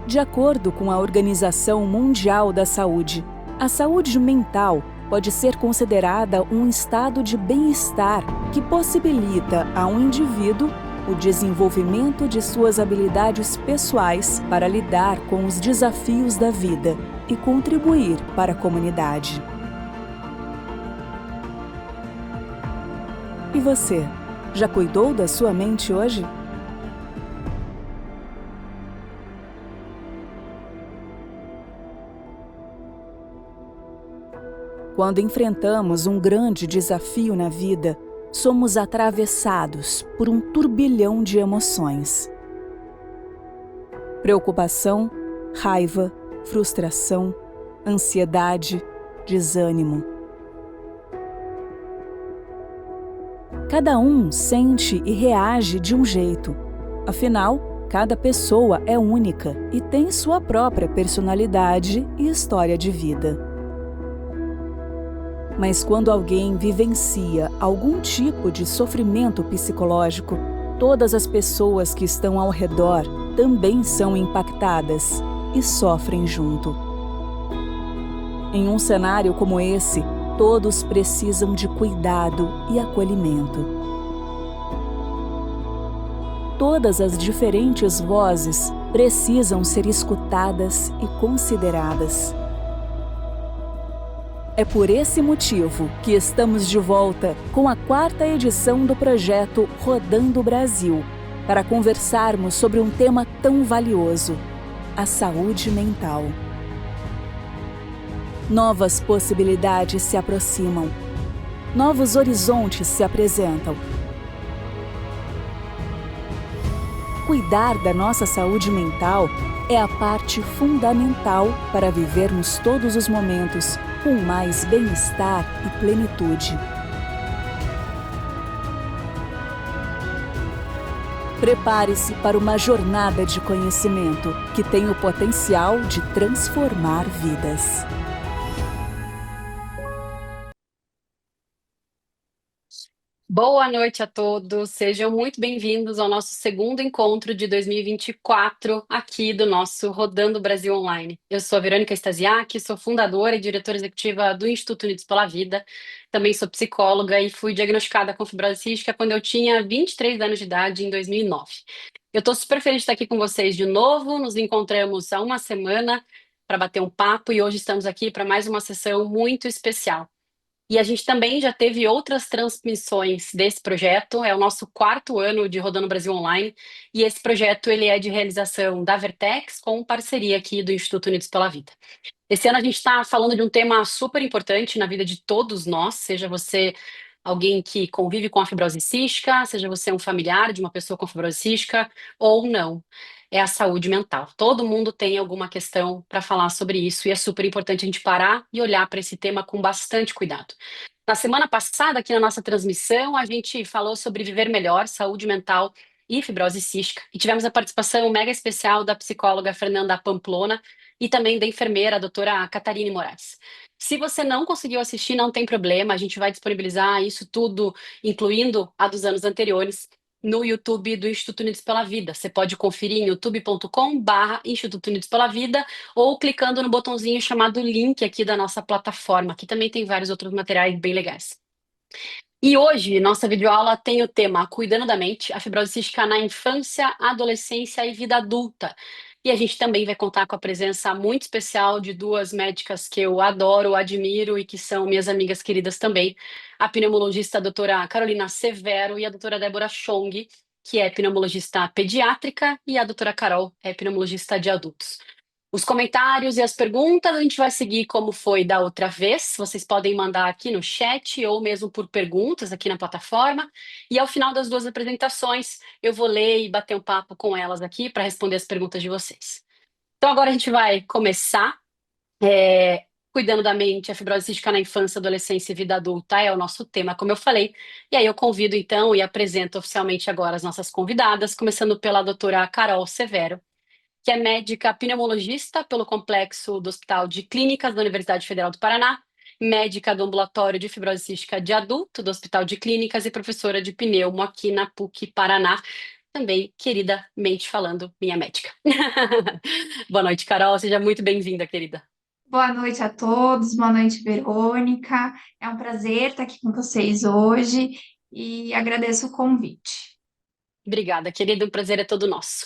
De acordo com a Organização Mundial da Saúde, a saúde mental pode ser considerada um estado de bem-estar que possibilita a um indivíduo o desenvolvimento de suas habilidades pessoais para lidar com os desafios da vida e contribuir para a comunidade. E você, já cuidou da sua mente hoje? Quando enfrentamos um grande desafio na vida, somos atravessados por um turbilhão de emoções. Preocupação, raiva, frustração, ansiedade, desânimo. Cada um sente e reage de um jeito. Afinal, cada pessoa é única e tem sua própria personalidade e história de vida. Mas quando alguém vivencia algum tipo de sofrimento psicológico, todas as pessoas que estão ao redor também são impactadas e sofrem junto. Em um cenário como esse, todos precisam de cuidado e acolhimento. Todas as diferentes vozes precisam ser escutadas e consideradas. É por esse motivo que estamos de volta com a 4ª edição do projeto Rodando o Brasil, para conversarmos sobre um tema tão valioso: a saúde mental. Novas possibilidades se aproximam. Novos horizontes se apresentam. Cuidar da nossa saúde mental é a parte fundamental para vivermos todos os momentos com mais bem-estar e plenitude. Prepare-se para uma jornada de conhecimento que tem o potencial de transformar vidas. Boa noite a todos, sejam muito bem-vindos ao nosso segundo encontro de 2024 aqui do nosso Rodando Brasil Online. Eu sou a Verônica Stasiak, sou fundadora e diretora executiva do Instituto Unidos pela Vida, também sou psicóloga e fui diagnosticada com fibrose cística quando eu tinha 23 anos de idade, em 2009. Eu estou super feliz de estar aqui com vocês de novo, nos encontramos há uma semana para bater um papo e hoje estamos aqui para mais uma sessão muito especial. E a gente também já teve outras transmissões desse projeto, é o nosso 4º ano de Rodando Brasil Online, e esse projeto ele é de realização da Vertex com parceria aqui do Instituto Unidos pela Vida. Esse ano a gente está falando de um tema super importante na vida de todos nós, seja você alguém que convive com a fibrose cística, seja você um familiar de uma pessoa com fibrose cística ou não. É a saúde mental. Todo mundo tem alguma questão para falar sobre isso e é super importante a gente parar e olhar para esse tema com bastante cuidado. Na semana passada, aqui na nossa transmissão, a gente falou sobre viver melhor, saúde mental e fibrose cística. E tivemos a participação mega especial da psicóloga Fernanda Pamplona e também da enfermeira, a doutora Catarine Moraes. Se você não conseguiu assistir, não tem problema, a gente vai disponibilizar isso tudo, incluindo a dos anos anteriores, no YouTube do Instituto Unidos pela Vida. Você pode conferir em youtube.com/Instituto Unidos pela Vida ou clicando no botãozinho chamado link aqui da nossa plataforma, que também tem vários outros materiais bem legais. E hoje, nossa videoaula tem o tema Cuidando da Mente, a fibrose cística na infância, adolescência e vida adulta. E a gente também vai contar com a presença muito especial de duas médicas que eu adoro, admiro e que são minhas amigas queridas também, a pneumologista a doutora Carolina Severo e a doutora Débora Chong, que é pneumologista pediátrica, e a doutora Carol é pneumologista de adultos. Os comentários e as perguntas a gente vai seguir como foi da outra vez. Vocês podem mandar aqui no chat ou mesmo por perguntas aqui na plataforma. E ao final das duas apresentações, eu vou ler e bater um papo com elas aqui para responder as perguntas de vocês. Então agora a gente vai começar. Cuidando da mente, a fibrose cística na infância, adolescência e vida adulta é o nosso tema, como eu falei. E aí eu convido então e apresento oficialmente agora as nossas convidadas, começando pela doutora Carol Severo, que é médica pneumologista pelo complexo do Hospital de Clínicas da Universidade Federal do Paraná, médica do ambulatório de fibrose cística de adulto do Hospital de Clínicas e professora de pneumo aqui na PUC Paraná. também queridamente falando, minha médica. Boa noite, Carol. Seja muito bem-vinda, querida. Boa noite a todos, boa noite, Verônica. É um prazer estar aqui com vocês hoje e agradeço o convite. Obrigada, querida. O prazer é todo nosso.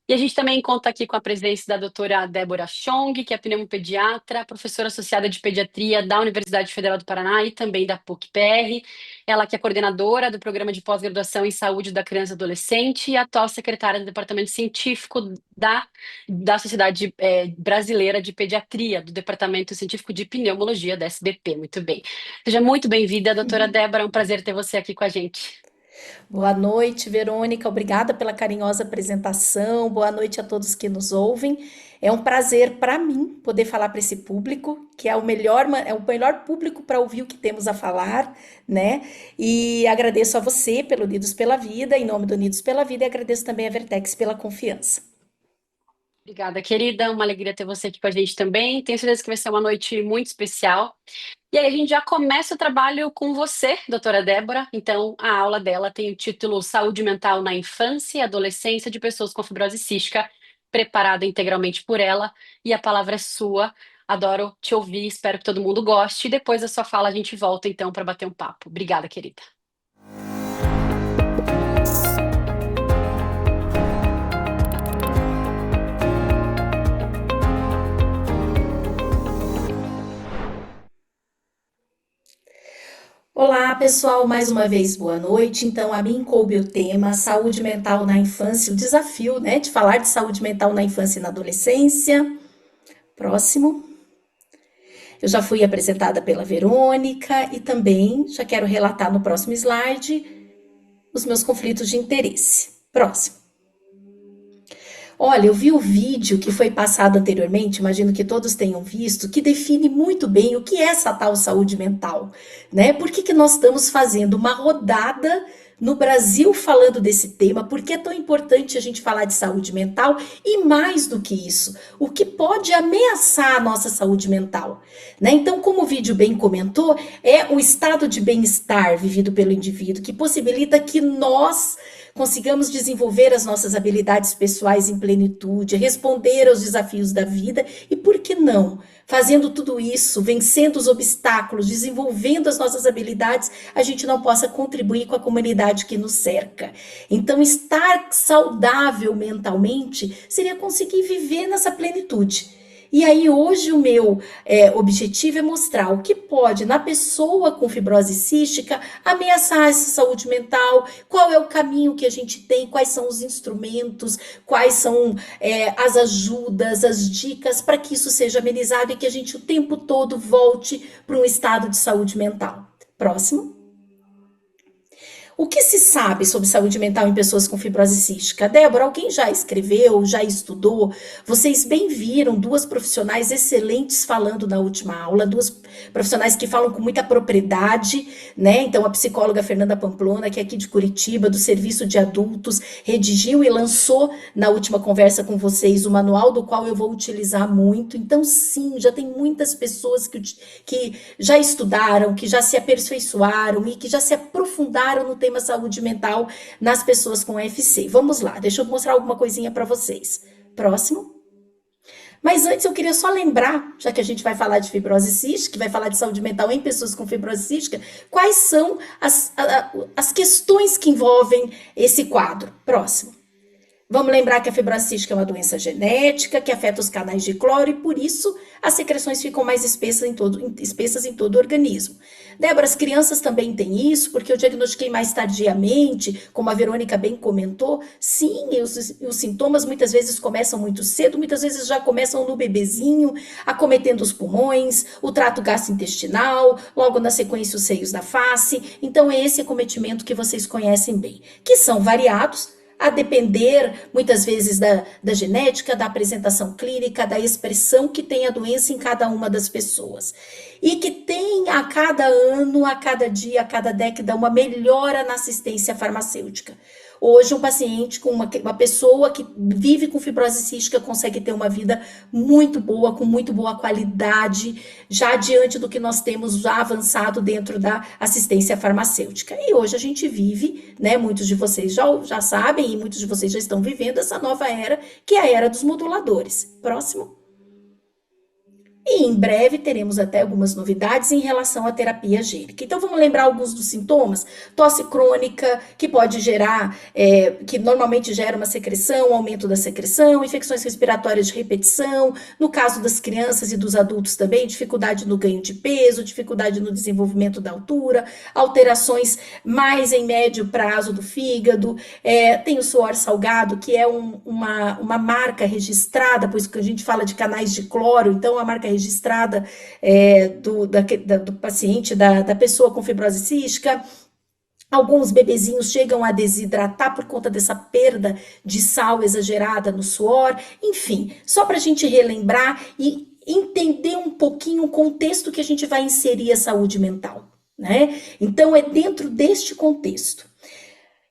E a gente também conta aqui com a presença da doutora Débora Chong, que é pneumopediatra, professora associada de pediatria da Universidade Federal do Paraná e também da PUC-PR. Ela que é coordenadora do programa de pós-graduação em saúde da criança e adolescente e atual secretária do departamento científico da Sociedade Brasileira de Pediatria, do Departamento Científico de Pneumologia da SBP. Muito bem. Seja muito bem-vinda, doutora Débora. É um prazer ter você aqui com a gente. Boa noite, Verônica. Obrigada pela carinhosa apresentação. Boa noite a todos que nos ouvem. É um prazer para mim poder falar para esse público, que é o melhor público para ouvir o que temos a falar, né? E agradeço a você pelo Unidos pela Vida, em nome do Unidos pela Vida, e agradeço também a Vertex pela confiança. Obrigada, querida. Uma alegria ter você aqui com a gente também. Tenho certeza que vai ser uma noite muito especial. E aí a gente já começa o trabalho com você, doutora Débora. Então, a aula dela tem o título Saúde Mental na Infância e Adolescência de Pessoas com Fibrose Cística, preparada integralmente por ela. E a palavra é sua. Adoro te ouvir, espero que todo mundo goste. E depois da sua fala a gente volta então para bater um papo. Obrigada, querida. Olá, pessoal, mais uma vez boa noite. Então, a mim coube o tema saúde mental na infância, o desafio, né, de falar de saúde mental na infância e na adolescência. Próximo. Eu já fui apresentada pela Verônica e também já quero relatar no próximo slide os meus conflitos de interesse. Próximo. Olha, eu vi o vídeo que foi passado anteriormente, imagino que todos tenham visto, que define muito bem o que é essa tal saúde mental, né? Por que que nós estamos fazendo uma rodada no Brasil falando desse tema? Por que é tão importante a gente falar de saúde mental? E mais do que isso, o que pode ameaçar a nossa saúde mental, né? Então, como o vídeo bem comentou, é o estado de bem-estar vivido pelo indivíduo que possibilita que nós consigamos desenvolver as nossas habilidades pessoais em plenitude, responder aos desafios da vida e, por que não, fazendo tudo isso, vencendo os obstáculos, desenvolvendo as nossas habilidades, a gente não possa contribuir com a comunidade que nos cerca. Então, estar saudável mentalmente seria conseguir viver nessa plenitude. E aí, hoje, o meu objetivo é mostrar o que pode, na pessoa com fibrose cística, ameaçar essa saúde mental, qual é o caminho que a gente tem, quais são os instrumentos, quais são as ajudas, as dicas para que isso seja amenizado e que a gente o tempo todo volte para um estado de saúde mental. Próximo. O que se sabe sobre saúde mental em pessoas com fibrose cística? Débora, alguém já escreveu, já estudou? Vocês bem viram duas profissionais excelentes falando na última aula, duas profissionais que falam com muita propriedade, né? Então, a psicóloga Fernanda Pamplona, que é aqui de Curitiba, do Serviço de Adultos, redigiu e lançou na última conversa com vocês o manual do qual eu vou utilizar muito. Então, sim, já tem muitas pessoas que já estudaram, que já se aperfeiçoaram e que já se aprofundaram no tema saúde mental nas pessoas com FC. Vamos lá, deixa eu mostrar alguma coisinha para vocês. Próximo. Mas antes eu queria só lembrar, já que a gente vai falar de fibrose cística, que vai falar de saúde mental em pessoas com fibrose cística, quais são as questões que envolvem esse quadro. Próximo. Vamos lembrar que a fibrose cística é uma doença genética que afeta os canais de cloro e, por isso, as secreções ficam mais espessas em todo o organismo. Débora, as crianças também têm isso, porque eu diagnostiquei mais tardiamente, como a Verônica bem comentou. Sim, os sintomas muitas vezes começam muito cedo, muitas vezes já começam no bebezinho, acometendo os pulmões, o trato gastrointestinal, logo na sequência os seios da face. Então, é esse acometimento que vocês conhecem bem, que são variados, a depender, muitas vezes, da genética, da apresentação clínica, da expressão que tem a doença em cada uma das pessoas. E que tem a cada ano, a cada dia, a cada década, uma melhora na assistência farmacêutica. hoje um paciente com uma pessoa que vive com fibrose cística consegue ter uma vida muito boa, com muito boa qualidade, já diante do que nós temos já avançado dentro da assistência farmacêutica. E hoje a gente vive, né, muitos de vocês já sabem e muitos de vocês já estão vivendo essa nova era, que é a era dos moduladores. Próximo. E em breve teremos até algumas novidades em relação à terapia gênica. Então vamos lembrar alguns dos sintomas: tosse crônica, que pode gerar, que normalmente gera uma secreção, aumento da secreção, infecções respiratórias de repetição, no caso das crianças e dos adultos também, dificuldade no ganho de peso, dificuldade no desenvolvimento da altura, alterações mais em médio prazo do fígado, tem o suor salgado, que é uma marca registrada, pois que a gente fala de canais de cloro, então a marca registrada do paciente, da pessoa com fibrose cística. Alguns bebezinhos chegam a desidratar por conta dessa perda de sal exagerada no suor. Enfim, só para a gente relembrar e entender um pouquinho o contexto que a gente vai inserir a saúde mental, né? Então, é dentro deste contexto.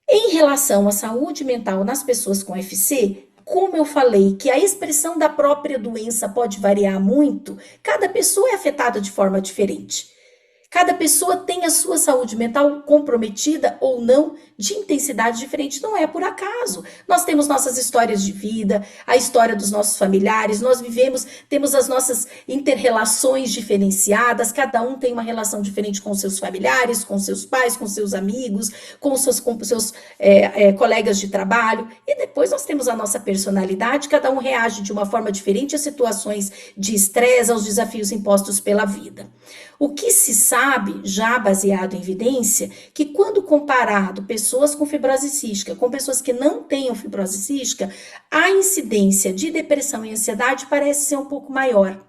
Em relação à saúde mental nas pessoas com FC, como eu falei que a expressão da própria doença pode variar muito, cada pessoa é afetada de forma diferente. Cada pessoa tem a sua saúde mental comprometida ou não, de intensidade diferente, não é por acaso. Nós temos nossas histórias de vida, a história dos nossos familiares, temos as nossas inter-relações diferenciadas, cada um tem uma relação diferente com seus familiares, com seus pais, com seus amigos, com seus colegas de trabalho, e depois nós temos a nossa personalidade, cada um reage de uma forma diferente às situações de estresse, aos desafios impostos pela vida. O que se sabe, já baseado em evidência, que quando comparado pessoas com fibrose cística com pessoas que não tenham fibrose cística, a incidência de depressão e ansiedade parece ser um pouco maior.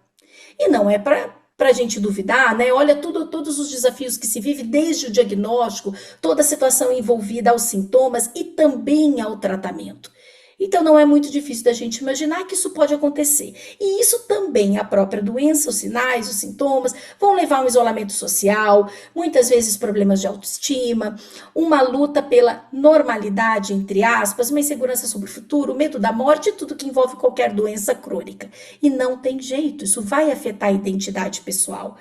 E não é para a gente duvidar, né? Olha todos os desafios que se vive desde o diagnóstico, toda a situação envolvida aos sintomas e também ao tratamento. Então, não é muito difícil da gente imaginar que isso pode acontecer. E isso também, a própria doença, os sinais, os sintomas, vão levar a um isolamento social, muitas vezes problemas de autoestima, uma luta pela normalidade, entre aspas, uma insegurança sobre o futuro, medo da morte e tudo que envolve qualquer doença crônica. E não tem jeito, isso vai afetar a identidade pessoal.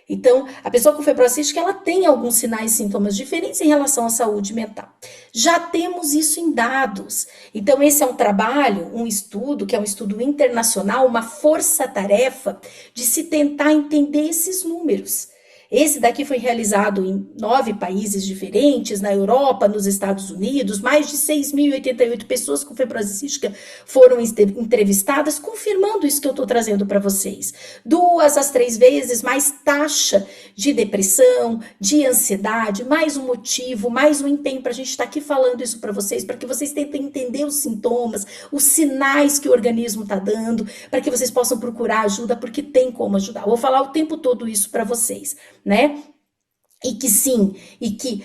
Então, a pessoa com fibrose cística, ela tem alguns sinais e sintomas diferentes em relação à saúde mental. Já temos isso em dados. Então, esse é um trabalho, um estudo, que é um estudo internacional, uma força-tarefa de se tentar entender esses números. Esse daqui foi realizado em 9 países diferentes, na Europa, nos Estados Unidos, mais de 6.088 pessoas com fibrose cística foram entrevistadas, confirmando isso que eu estou trazendo para vocês. 2 a 3 vezes mais taxa de depressão, de ansiedade, mais um motivo, mais um empenho para a gente estar aqui falando isso para vocês, para que vocês tentem entender os sintomas, os sinais que o organismo está dando, para que vocês possam procurar ajuda, porque tem como ajudar. Eu vou falar o tempo todo isso para vocês, né? E que sim, e que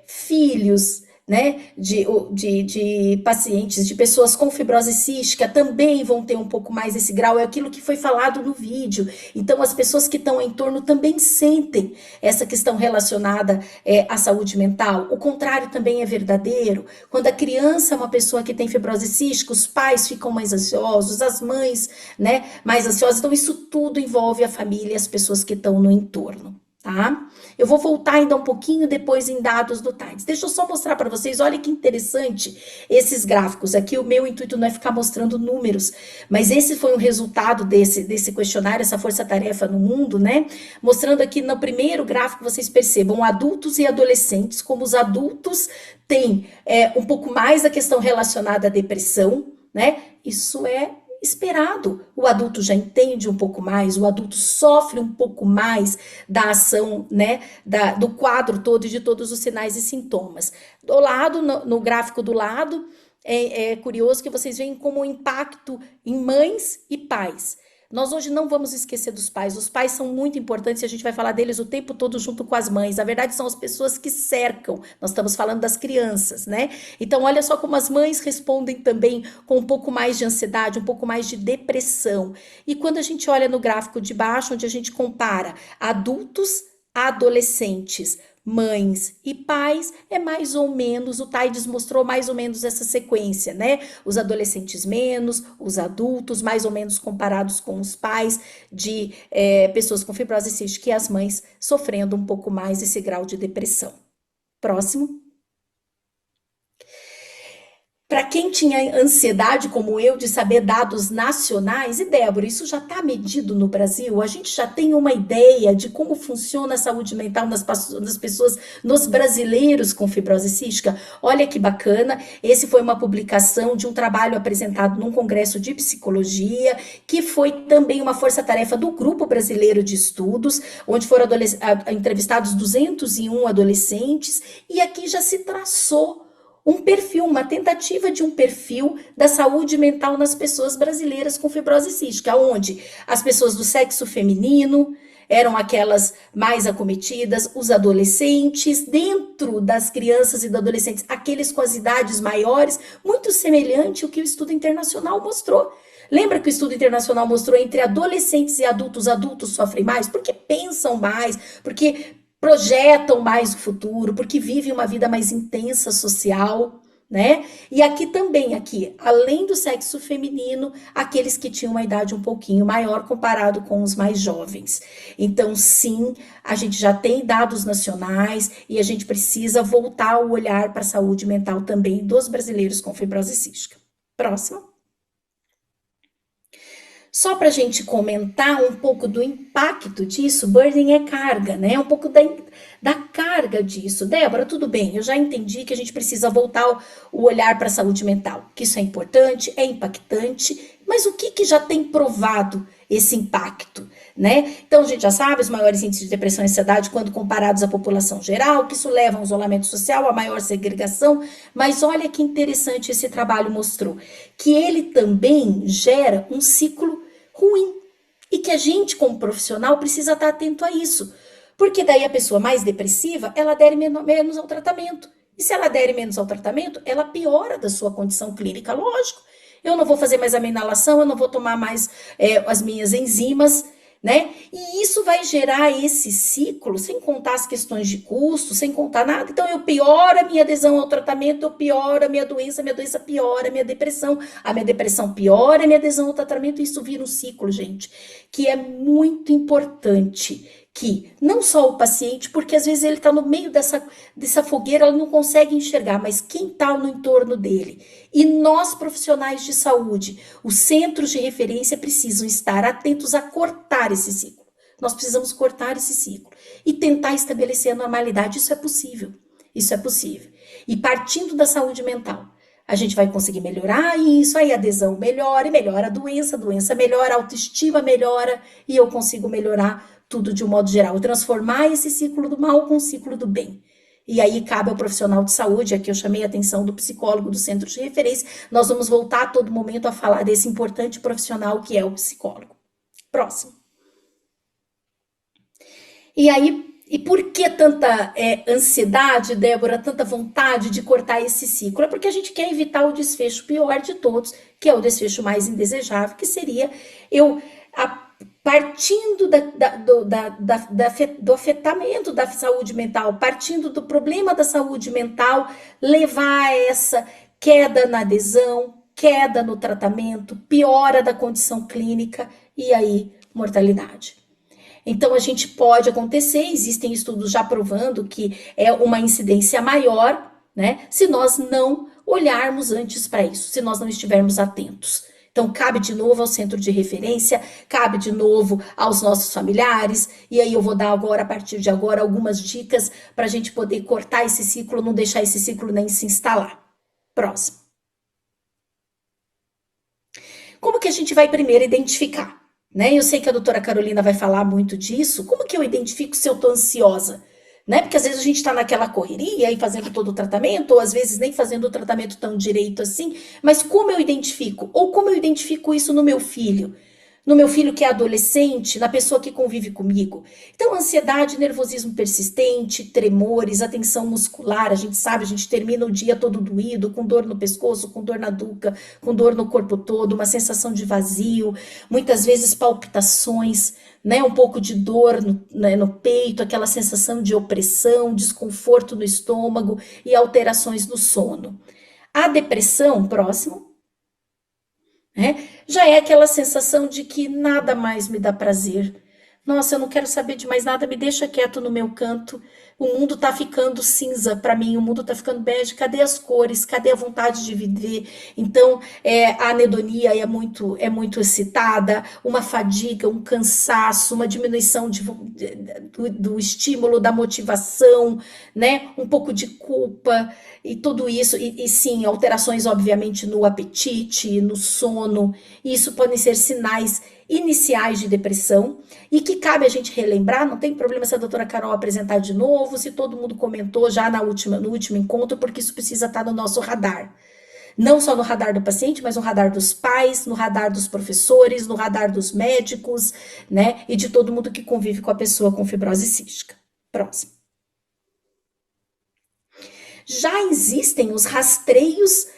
filhos, né, de pacientes, de pessoas com fibrose cística também vão ter um pouco mais esse grau, é aquilo que foi falado no vídeo. Então, as pessoas que estão em torno também sentem essa questão relacionada à saúde mental. O contrário também é verdadeiro. Quando a criança é uma pessoa que tem fibrose cística, os pais ficam mais ansiosos, as mães, né, mais ansiosas. Então, isso tudo envolve a família e as pessoas que estão no entorno. Tá? Eu vou voltar ainda um pouquinho depois em dados do TIDES. Deixa eu só mostrar para vocês, olha que interessante esses gráficos. Aqui o meu intuito não é ficar mostrando números, mas esse foi um resultado desse questionário, essa força-tarefa no mundo, né? Mostrando aqui no primeiro gráfico, vocês percebam adultos e adolescentes, como os adultos têm um pouco mais a questão relacionada à depressão, né? Isso é esperado. O adulto já entende um pouco mais, o adulto sofre um pouco mais da ação, né, do quadro todo e de todos os sinais e sintomas. Do lado, no gráfico do lado, é curioso que vocês veem como o impacto em mães e pais. Nós hoje não vamos esquecer dos pais. Os pais são muito importantes e a gente vai falar deles o tempo todo junto com as mães. Na verdade, são as pessoas que cercam. Nós estamos falando das crianças, né? Então, olha só como as mães respondem também com um pouco mais de ansiedade, um pouco mais de depressão. E quando a gente olha no gráfico de baixo, onde a gente compara adultos a adolescentes, mães e pais, é mais ou menos, o TAIDES mostrou mais ou menos essa sequência, né? Os adolescentes menos, os adultos mais ou menos comparados com os pais de pessoas com fibrose cística e as mães sofrendo um pouco mais esse grau de depressão. Próximo. Para quem tinha ansiedade, como eu, de saber dados nacionais, e Débora, isso já está medido no Brasil? A gente já tem uma ideia de como funciona a saúde mental nas pessoas, nos brasileiros com fibrose cística? Olha que bacana, esse foi uma publicação de um trabalho apresentado num congresso de psicologia, que foi também uma força-tarefa do Grupo Brasileiro de Estudos, onde foram entrevistados 201 adolescentes, e aqui já se traçou um perfil, uma tentativa de um perfil da saúde mental nas pessoas brasileiras com fibrose cística, onde as pessoas do sexo feminino eram aquelas mais acometidas, os adolescentes, dentro das crianças e dos adolescentes, aqueles com as idades maiores, muito semelhante ao que o estudo internacional mostrou. Lembra que o estudo internacional mostrou entre adolescentes e adultos, os adultos sofrem mais porque pensam mais, porque projetam mais o futuro, porque vivem uma vida mais intensa social, né? E aqui também, além do sexo feminino, aqueles que tinham uma idade um pouquinho maior comparado com os mais jovens. Então, sim, a gente já tem dados nacionais e a gente precisa voltar o olhar para a saúde mental também dos brasileiros com fibrose cística. Próximo. Só para a gente comentar um pouco do impacto disso, burden é carga, né? Um pouco da carga disso. Débora, tudo bem, eu já entendi que a gente precisa voltar o olhar para a saúde mental, que isso é importante, é impactante, mas o que já tem provado esse impacto, né? Então, a gente já sabe, os maiores índices de depressão e ansiedade quando comparados à população geral, que isso leva a um isolamento social, a maior segregação, mas olha que interessante esse trabalho mostrou, que ele também gera um ciclo ruim, e que a gente, como profissional, precisa estar atento a isso, porque daí a pessoa mais depressiva, ela adere menos ao tratamento, e se ela adere menos ao tratamento, ela piora da sua condição clínica, lógico, eu não vou fazer mais a minha inalação, eu não vou tomar mais as minhas enzimas, né? E isso vai gerar esse ciclo, sem contar as questões de custo, sem contar nada. Então, eu pioro a minha adesão ao tratamento, eu pioro a minha doença piora a minha depressão piora a minha adesão ao tratamento, e isso vira um ciclo, gente, que é muito importante que não só o paciente, porque às vezes ele está no meio dessa fogueira, ele não consegue enxergar, mas quem está no entorno dele. E nós, profissionais de saúde, os centros de referência precisam estar atentos a cortar esse ciclo. Nós precisamos cortar esse ciclo e tentar estabelecer a normalidade. Isso é possível. Isso é possível. E partindo da saúde mental, a gente vai conseguir melhorar isso, aí a adesão melhora, e melhora a doença melhora, a autoestima melhora, e eu consigo melhorar tudo de um modo geral, transformar esse ciclo do mal com o ciclo do bem. E aí cabe ao profissional de saúde, aqui eu chamei a atenção do psicólogo do centro de referência, nós vamos voltar a todo momento a falar desse importante profissional que é o psicólogo. Próximo. E aí, e por que tanta ansiedade, Débora, tanta vontade de cortar esse ciclo? É porque a gente quer evitar o desfecho pior de todos, que é o desfecho mais indesejável, que seria partindo do afetamento da saúde mental, partindo do problema da saúde mental, levar a essa queda na adesão, queda no tratamento, piora da condição clínica e aí mortalidade. Então, a gente pode acontecer, existem estudos já provando que é uma incidência maior, né, se nós não olharmos antes para isso, se nós não estivermos atentos. Então, cabe de novo ao centro de referência, cabe de novo aos nossos familiares, e aí eu vou dar agora, a partir de agora, algumas dicas para a gente poder cortar esse ciclo, não deixar esse ciclo nem se instalar. Próximo. Como que a gente vai primeiro identificar? Né? Eu sei que a doutora Carolina vai falar muito disso. Como que eu identifico se eu estou ansiosa? Né? Porque às vezes a gente está naquela correria e fazendo todo o tratamento, ou às vezes nem fazendo o tratamento tão direito assim, mas como eu identifico? Ou como eu identifico isso no meu filho? no meu filho que é adolescente, na pessoa que convive comigo. Então, ansiedade, nervosismo persistente, tremores, a tensão muscular, a gente sabe, a gente termina o dia todo doído, com dor no pescoço, com dor na nuca, com dor no corpo todo, uma sensação de vazio, muitas vezes palpitações, né, um pouco de dor no peito, aquela sensação de opressão, desconforto no estômago e alterações no sono. A depressão, próximo, né? Já é aquela sensação de que nada mais me dá prazer. Nossa, eu não quero saber de mais nada, me deixa quieto no meu canto. O mundo tá ficando cinza para mim, o mundo tá ficando bege. Cadê as cores? Cadê a vontade de viver? Então, a anedonia é muito excitada, uma fadiga, um cansaço, uma diminuição do estímulo, da motivação, né? Um pouco de culpa e tudo isso. E sim, alterações, obviamente, no apetite, no sono. E isso podem ser sinais iniciais de depressão e que cabe a gente relembrar, não tem problema se a doutora Carol apresentar de novo, se todo mundo comentou já no último encontro, porque isso precisa estar no nosso radar. Não só no radar do paciente, mas no radar dos pais, no radar dos professores, no radar dos médicos, né? E de todo mundo que convive com a pessoa com fibrose cística. Próximo. Já existem os rastreios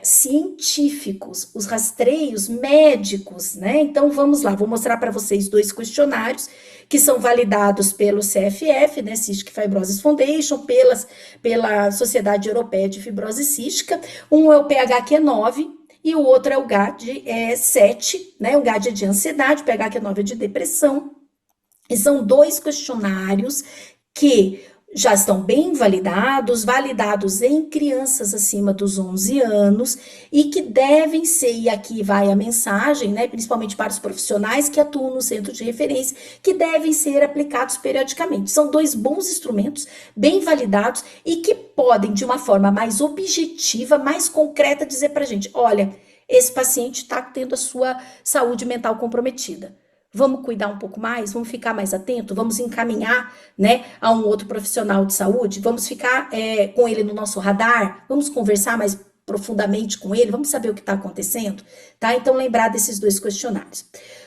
científicos, os rastreios médicos, né? Então vamos lá, vou mostrar para vocês 2 questionários que são validados pelo CFF, né, Cystic Fibrosis Foundation, pela Sociedade Europeia de Fibrose Cística. Um é o PHQ-9 e o outro é o GAD-7, né? O GAD é de ansiedade, o PHQ-9 é de depressão. E são 2 questionários que já estão bem validados em crianças acima dos 11 anos e que devem ser, e aqui vai a mensagem, né, principalmente para os profissionais que atuam no centro de referência, que devem ser aplicados periodicamente. São 2 bons instrumentos, bem validados e que podem, de uma forma mais objetiva, mais concreta, dizer para a gente, olha, esse paciente está tendo a sua saúde mental comprometida. Vamos cuidar um pouco mais, vamos ficar mais atento, vamos encaminhar, né, a um outro profissional de saúde, vamos ficar com ele no nosso radar, vamos conversar mais profundamente com ele, vamos saber o que está acontecendo, tá? Então, lembrar desses 2 questionários.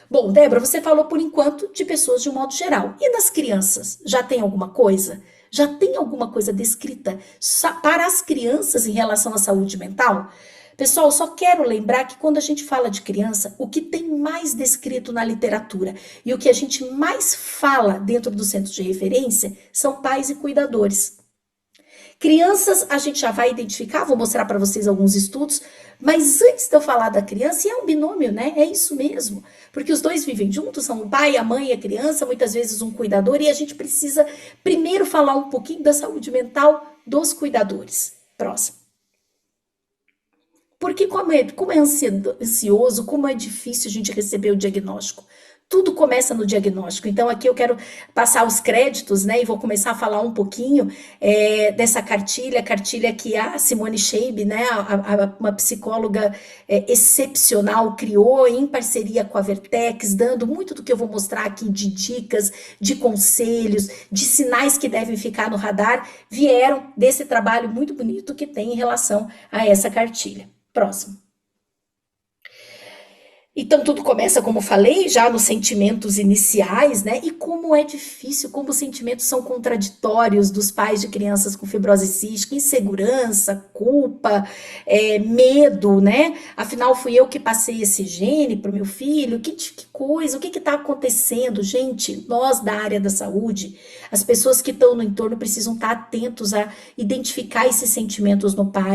Bom, Débora, você falou por enquanto de pessoas de um modo geral. E nas crianças, já tem alguma coisa? Já tem alguma coisa descrita para as crianças em relação à saúde mental? Pessoal, só quero lembrar que quando a gente fala de criança, o que tem mais descrito na literatura e o que a gente mais fala dentro do centro de referência são pais e cuidadores. Crianças, a gente já vai identificar, vou mostrar para vocês alguns estudos, mas antes de eu falar da criança, e é um binômio, né? É isso mesmo, porque os 2 vivem juntos, são o pai, a mãe e a criança, muitas vezes um cuidador, e a gente precisa primeiro falar um pouquinho da saúde mental dos cuidadores. Próximo. Porque como é ansioso, como é difícil a gente receber o diagnóstico. Tudo começa no diagnóstico. Então, aqui eu quero passar os créditos, né? E vou começar a falar um pouquinho dessa cartilha que a Simone Scheib, né? Uma psicóloga excepcional, criou em parceria com a Vertex, dando muito do que eu vou mostrar aqui de dicas, de conselhos, de sinais que devem ficar no radar, vieram desse trabalho muito bonito que tem em relação a essa cartilha. Próximo. Então, tudo começa, como falei, já nos sentimentos iniciais, né? E como é difícil, como os sentimentos são contraditórios dos pais de crianças com fibrose cística, insegurança, culpa, medo, né? Afinal, fui eu que passei esse gene para o meu filho, que coisa, o que está acontecendo? Gente, nós da área da saúde, as pessoas que estão no entorno precisam estar atentos a identificar esses sentimentos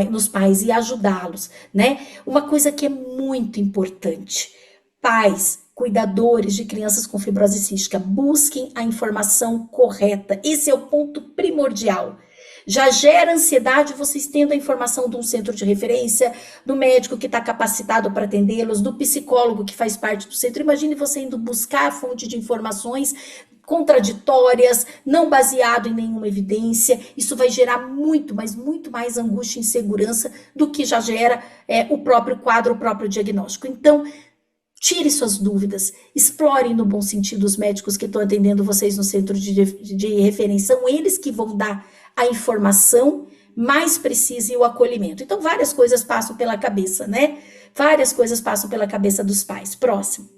nos pais e ajudá-los, né? Uma coisa que é muito importante. Pais, cuidadores de crianças com fibrose cística, busquem a informação correta. Esse é o ponto primordial. Já gera ansiedade vocês tendo a informação de um centro de referência, do médico que está capacitado para atendê-los, do psicólogo que faz parte do centro. Imagine você indo buscar a fonte de informações contraditórias, não baseado em nenhuma evidência. Isso vai gerar muito, mas muito mais angústia e insegurança do que já gera o próprio quadro, o próprio diagnóstico. Então, tire suas dúvidas, explorem no bom sentido os médicos que estão atendendo vocês no centro de referência, são eles que vão dar a informação mais precisa e o acolhimento. Então, várias coisas passam pela cabeça, né? Várias coisas passam pela cabeça dos pais. Próximo.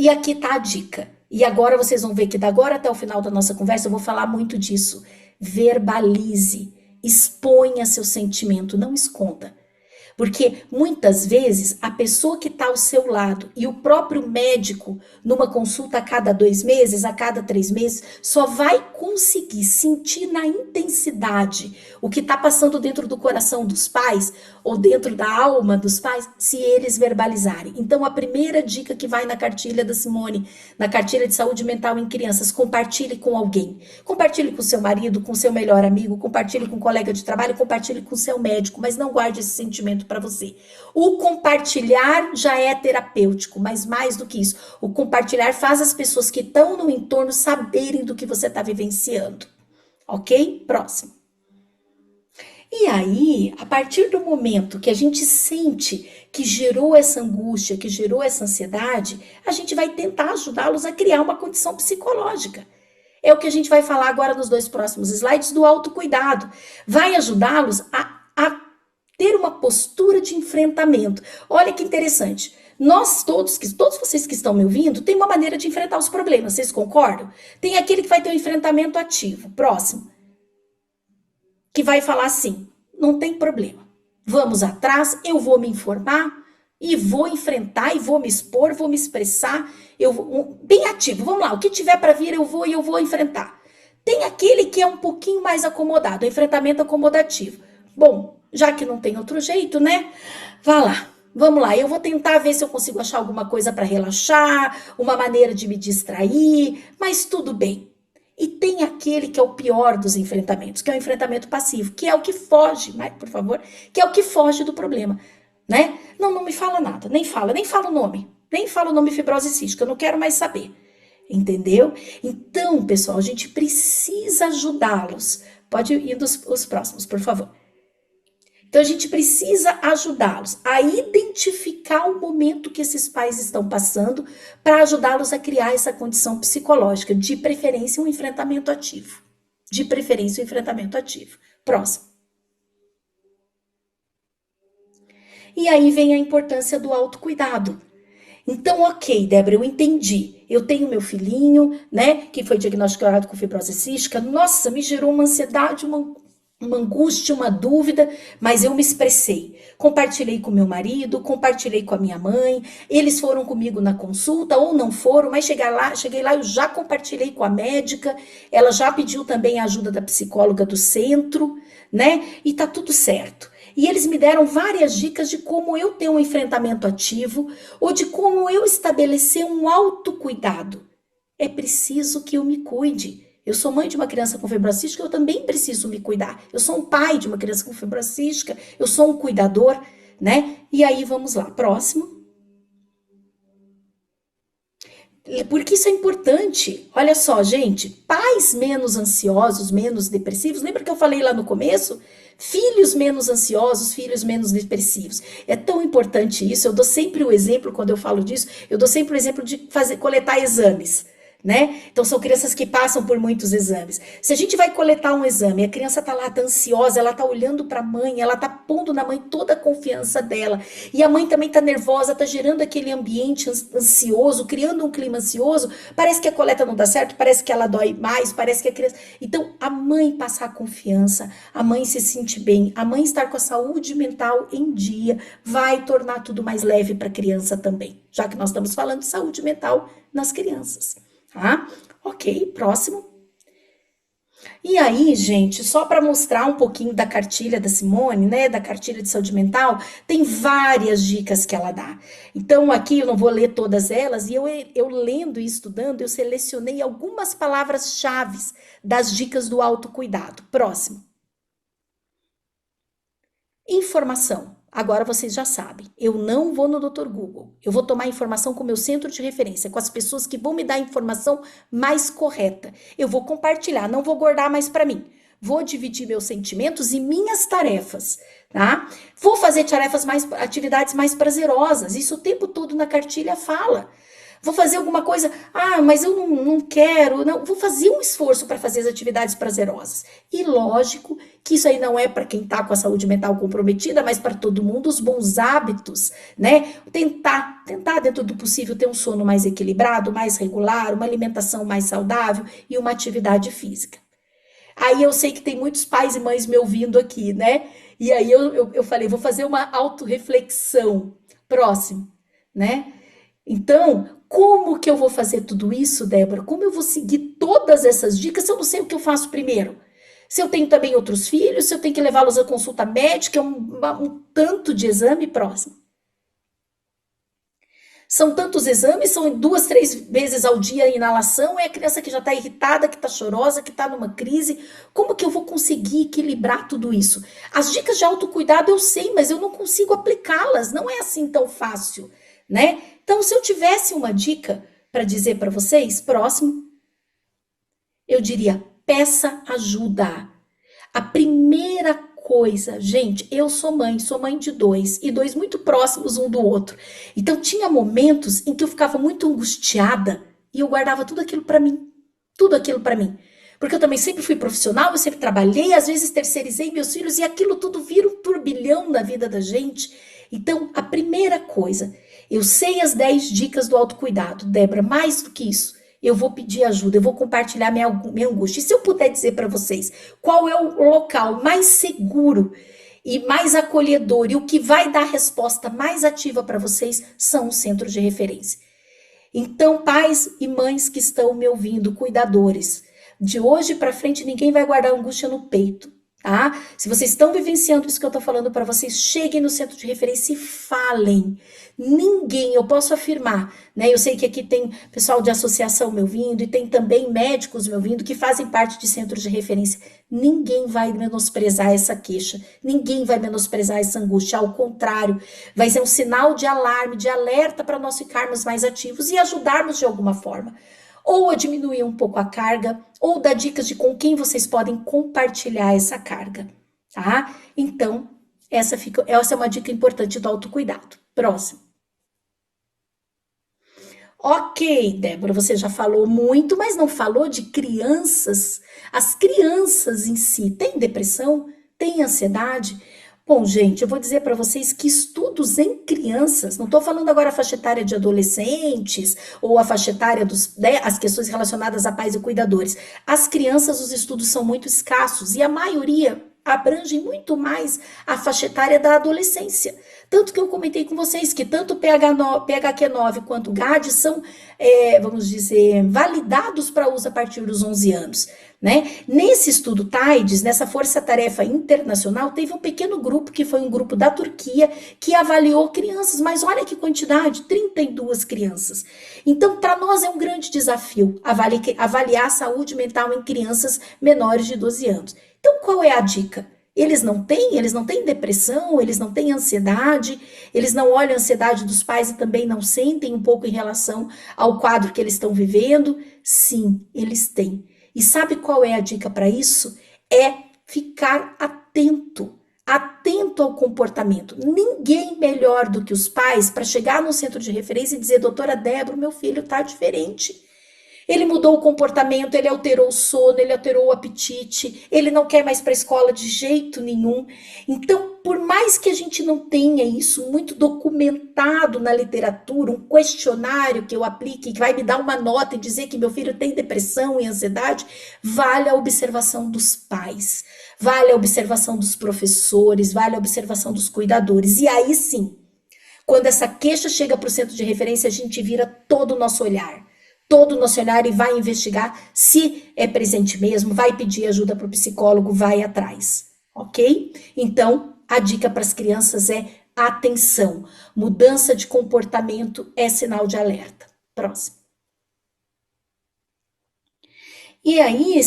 E aqui tá a dica. E agora vocês vão ver que da agora até o final da nossa conversa eu vou falar muito disso. Verbalize, exponha seu sentimento, não esconda. Porque muitas vezes a pessoa que está ao seu lado e o próprio médico, numa consulta a cada 2 meses, a cada 3 meses, só vai conseguir sentir na intensidade o que está passando dentro do coração dos pais ou dentro da alma dos pais, se eles verbalizarem. Então, a primeira dica que vai na cartilha da Simone, na cartilha de saúde mental em crianças, compartilhe com alguém. Compartilhe com seu marido, com seu melhor amigo, compartilhe com um colega de trabalho, compartilhe com seu médico, mas não guarde esse sentimento para você. O compartilhar já é terapêutico, mas mais do que isso, o compartilhar faz as pessoas que estão no entorno saberem do que você está vivenciando. Ok? Próximo. E aí, a partir do momento que a gente sente que gerou essa angústia, que gerou essa ansiedade, a gente vai tentar ajudá-los a criar uma condição psicológica. É o que a gente vai falar agora nos 2 próximos slides do autocuidado. Vai ajudá-los a ter uma postura de enfrentamento. Olha que interessante. Nós todos vocês que estão me ouvindo, tem uma maneira de enfrentar os problemas, vocês concordam? Tem aquele que vai ter um enfrentamento ativo. Próximo. Que vai falar assim, não tem problema, vamos atrás, eu vou me informar e vou enfrentar e vou me expor, vou me expressar, bem ativo, vamos lá, o que tiver para vir eu vou enfrentar. Tem aquele que é um pouquinho mais acomodado, enfrentamento acomodativo. Bom, já que não tem outro jeito, né, vá lá. Vamos lá, eu vou tentar ver se eu consigo achar alguma coisa para relaxar, uma maneira de me distrair, mas tudo bem. E tem aquele que é o pior dos enfrentamentos, que é o enfrentamento passivo, que é o que foge, por favor, que é o que foge do problema, né? Não me fala nada, nem fala o nome fibrose cística, eu não quero mais saber, entendeu? Então, pessoal, a gente precisa ajudá-los. Pode ir os próximos, por favor. Então, a gente precisa ajudá-los a identificar o momento que esses pais estão passando para ajudá-los a criar essa condição psicológica, de preferência um enfrentamento ativo. De preferência um enfrentamento ativo. Próximo. E aí vem a importância do autocuidado. Então, ok, Débora, eu entendi. Eu tenho meu filhinho, né, que foi diagnosticado com fibrose cística. Nossa, me gerou uma ansiedade, uma angústia, uma dúvida, mas eu me expressei. Compartilhei com meu marido, compartilhei com a minha mãe, eles foram comigo na consulta ou não foram, mas cheguei lá, eu já compartilhei com a médica, ela já pediu também a ajuda da psicóloga do centro, né? E tá tudo certo. E eles me deram várias dicas de como eu ter um enfrentamento ativo ou de como eu estabelecer um autocuidado. É preciso que eu me cuide. Eu sou mãe de uma criança com fibrose cística, eu também preciso me cuidar. Eu sou um pai de uma criança com fibrose cística, eu sou um cuidador, né? E aí, vamos lá, próximo. Porque isso é importante. Olha só, gente, pais menos ansiosos, menos depressivos, lembra que eu falei lá no começo? Filhos menos ansiosos, filhos menos depressivos. É tão importante isso, eu dou sempre o exemplo, quando eu falo disso, eu dou sempre o exemplo de coletar exames. Né? Então são crianças que passam por muitos exames. Se a gente vai coletar um exame, a criança tá lá, tá ansiosa, ela tá olhando para a mãe, ela tá pondo na mãe toda a confiança dela, e a mãe também tá nervosa, tá gerando aquele ambiente ansioso, criando um clima ansioso, parece que a coleta não dá certo, parece que ela dói mais, parece que a criança... Então, a mãe passar confiança, a mãe se sentir bem, a mãe estar com a saúde mental em dia, vai tornar tudo mais leve para a criança também, já que nós estamos falando de saúde mental nas crianças. Tá? Ok, próximo. E aí, gente, só para mostrar um pouquinho da cartilha da Simone, né, da cartilha de saúde mental, tem várias dicas que ela dá. Então, aqui eu não vou ler todas elas, e eu lendo e estudando, eu selecionei algumas palavras-chave das dicas do autocuidado. Próximo. Informação. Agora vocês já sabem, eu não vou no Dr. Google, eu vou tomar informação com o meu centro de referência, com as pessoas que vão me dar a informação mais correta. Eu vou compartilhar, não vou guardar mais para mim. Vou dividir meus sentimentos e minhas tarefas, tá? Vou fazer atividades mais prazerosas, isso o tempo todo na cartilha fala. Vou fazer alguma coisa, mas eu não quero, não, vou fazer um esforço para fazer as atividades prazerosas. E lógico que isso aí não é para quem está com a saúde mental comprometida, mas para todo mundo, os bons hábitos, né? Tentar dentro do possível ter um sono mais equilibrado, mais regular, uma alimentação mais saudável e uma atividade física. Aí eu sei que tem muitos pais e mães me ouvindo aqui, né? E aí eu falei, vou fazer uma autorreflexão próximo, né? Então, como que eu vou fazer tudo isso, Débora? Como eu vou seguir todas essas dicas se eu não sei o que eu faço primeiro? Se eu tenho também outros filhos, se eu tenho que levá-los à consulta médica, um tanto de exame próximo. São tantos exames, são 2, 3 vezes ao dia a inalação, é a criança que já está irritada, que está chorosa, que está numa crise. Como que eu vou conseguir equilibrar tudo isso? As dicas de autocuidado eu sei, mas eu não consigo aplicá-las, não é assim tão fácil, né? Então, se eu tivesse uma dica para dizer para vocês, próximo, eu diria, peça ajuda. A primeira coisa, gente, eu sou mãe de 2, e 2 muito próximos um do outro. Então, tinha momentos em que eu ficava muito angustiada e eu guardava tudo aquilo para mim. Tudo aquilo para mim. Porque eu também sempre fui profissional, eu sempre trabalhei, às vezes terceirizei meus filhos e aquilo tudo vira um turbilhão na vida da gente. Então, a primeira coisa, eu sei as 10 dicas do autocuidado, Débora, mais do que isso. Eu vou pedir ajuda, eu vou compartilhar minha angústia. E se eu puder dizer para vocês qual é o local mais seguro e mais acolhedor e o que vai dar a resposta mais ativa para vocês, são os centros de referência. Então, pais e mães que estão me ouvindo, cuidadores, de hoje para frente ninguém vai guardar angústia no peito. Tá? Se vocês estão vivenciando isso que eu estou falando para vocês, cheguem no centro de referência e falem. Ninguém, eu posso afirmar, né? Eu sei que aqui tem pessoal de associação me ouvindo e tem também médicos me ouvindo que fazem parte de centros de referência. Ninguém vai menosprezar essa queixa, ninguém vai menosprezar essa angústia, ao contrário, vai ser um sinal de alarme, de alerta para nós ficarmos mais ativos e ajudarmos de alguma forma. Ou a diminuir um pouco a carga, ou dar dicas de com quem vocês podem compartilhar essa carga, tá? Então, essa é uma dica importante do autocuidado. Próximo. Ok, Débora, você já falou muito, mas não falou de crianças. As crianças em si têm depressão? Têm ansiedade? Bom, gente, eu vou dizer para vocês que estudos em crianças, não estou falando agora a faixa etária de adolescentes ou a faixa etária as questões relacionadas a pais e cuidadores. As crianças, os estudos são muito escassos e a maioria abrange muito mais a faixa etária da adolescência. Tanto que eu comentei com vocês que tanto o PHQ-9 quanto o GAD são, vamos dizer, validados para uso a partir dos 11 anos. Né? Nesse estudo TIDES, nessa força-tarefa internacional, teve um pequeno grupo, que foi um grupo da Turquia, que avaliou crianças, mas olha que quantidade, 32 crianças. Então, para nós é um grande desafio avaliar a saúde mental em crianças menores de 12 anos. Então, qual é a dica? Eles não têm depressão, eles não têm ansiedade, eles não olham a ansiedade dos pais e também não sentem um pouco em relação ao quadro que eles estão vivendo? Sim, eles têm. E sabe qual é a dica para isso? É ficar atento ao comportamento. Ninguém melhor do que os pais para chegar no centro de referência e dizer, doutora Débora, meu filho está diferente. Ele mudou o comportamento, ele alterou o sono, ele alterou o apetite, ele não quer mais para a escola de jeito nenhum. Então, por mais que a gente não tenha isso muito documentado na literatura, um questionário que eu aplique, que vai me dar uma nota e dizer que meu filho tem depressão e ansiedade, vale a observação dos pais, vale a observação dos professores, vale a observação dos cuidadores. E aí sim, quando essa queixa chega para o centro de referência, a gente vira todo o nosso olhar e vai investigar se é presente mesmo, vai pedir ajuda para o psicólogo, vai atrás, ok? Então, a dica para as crianças é atenção. Mudança de comportamento é sinal de alerta. Próximo. E aí,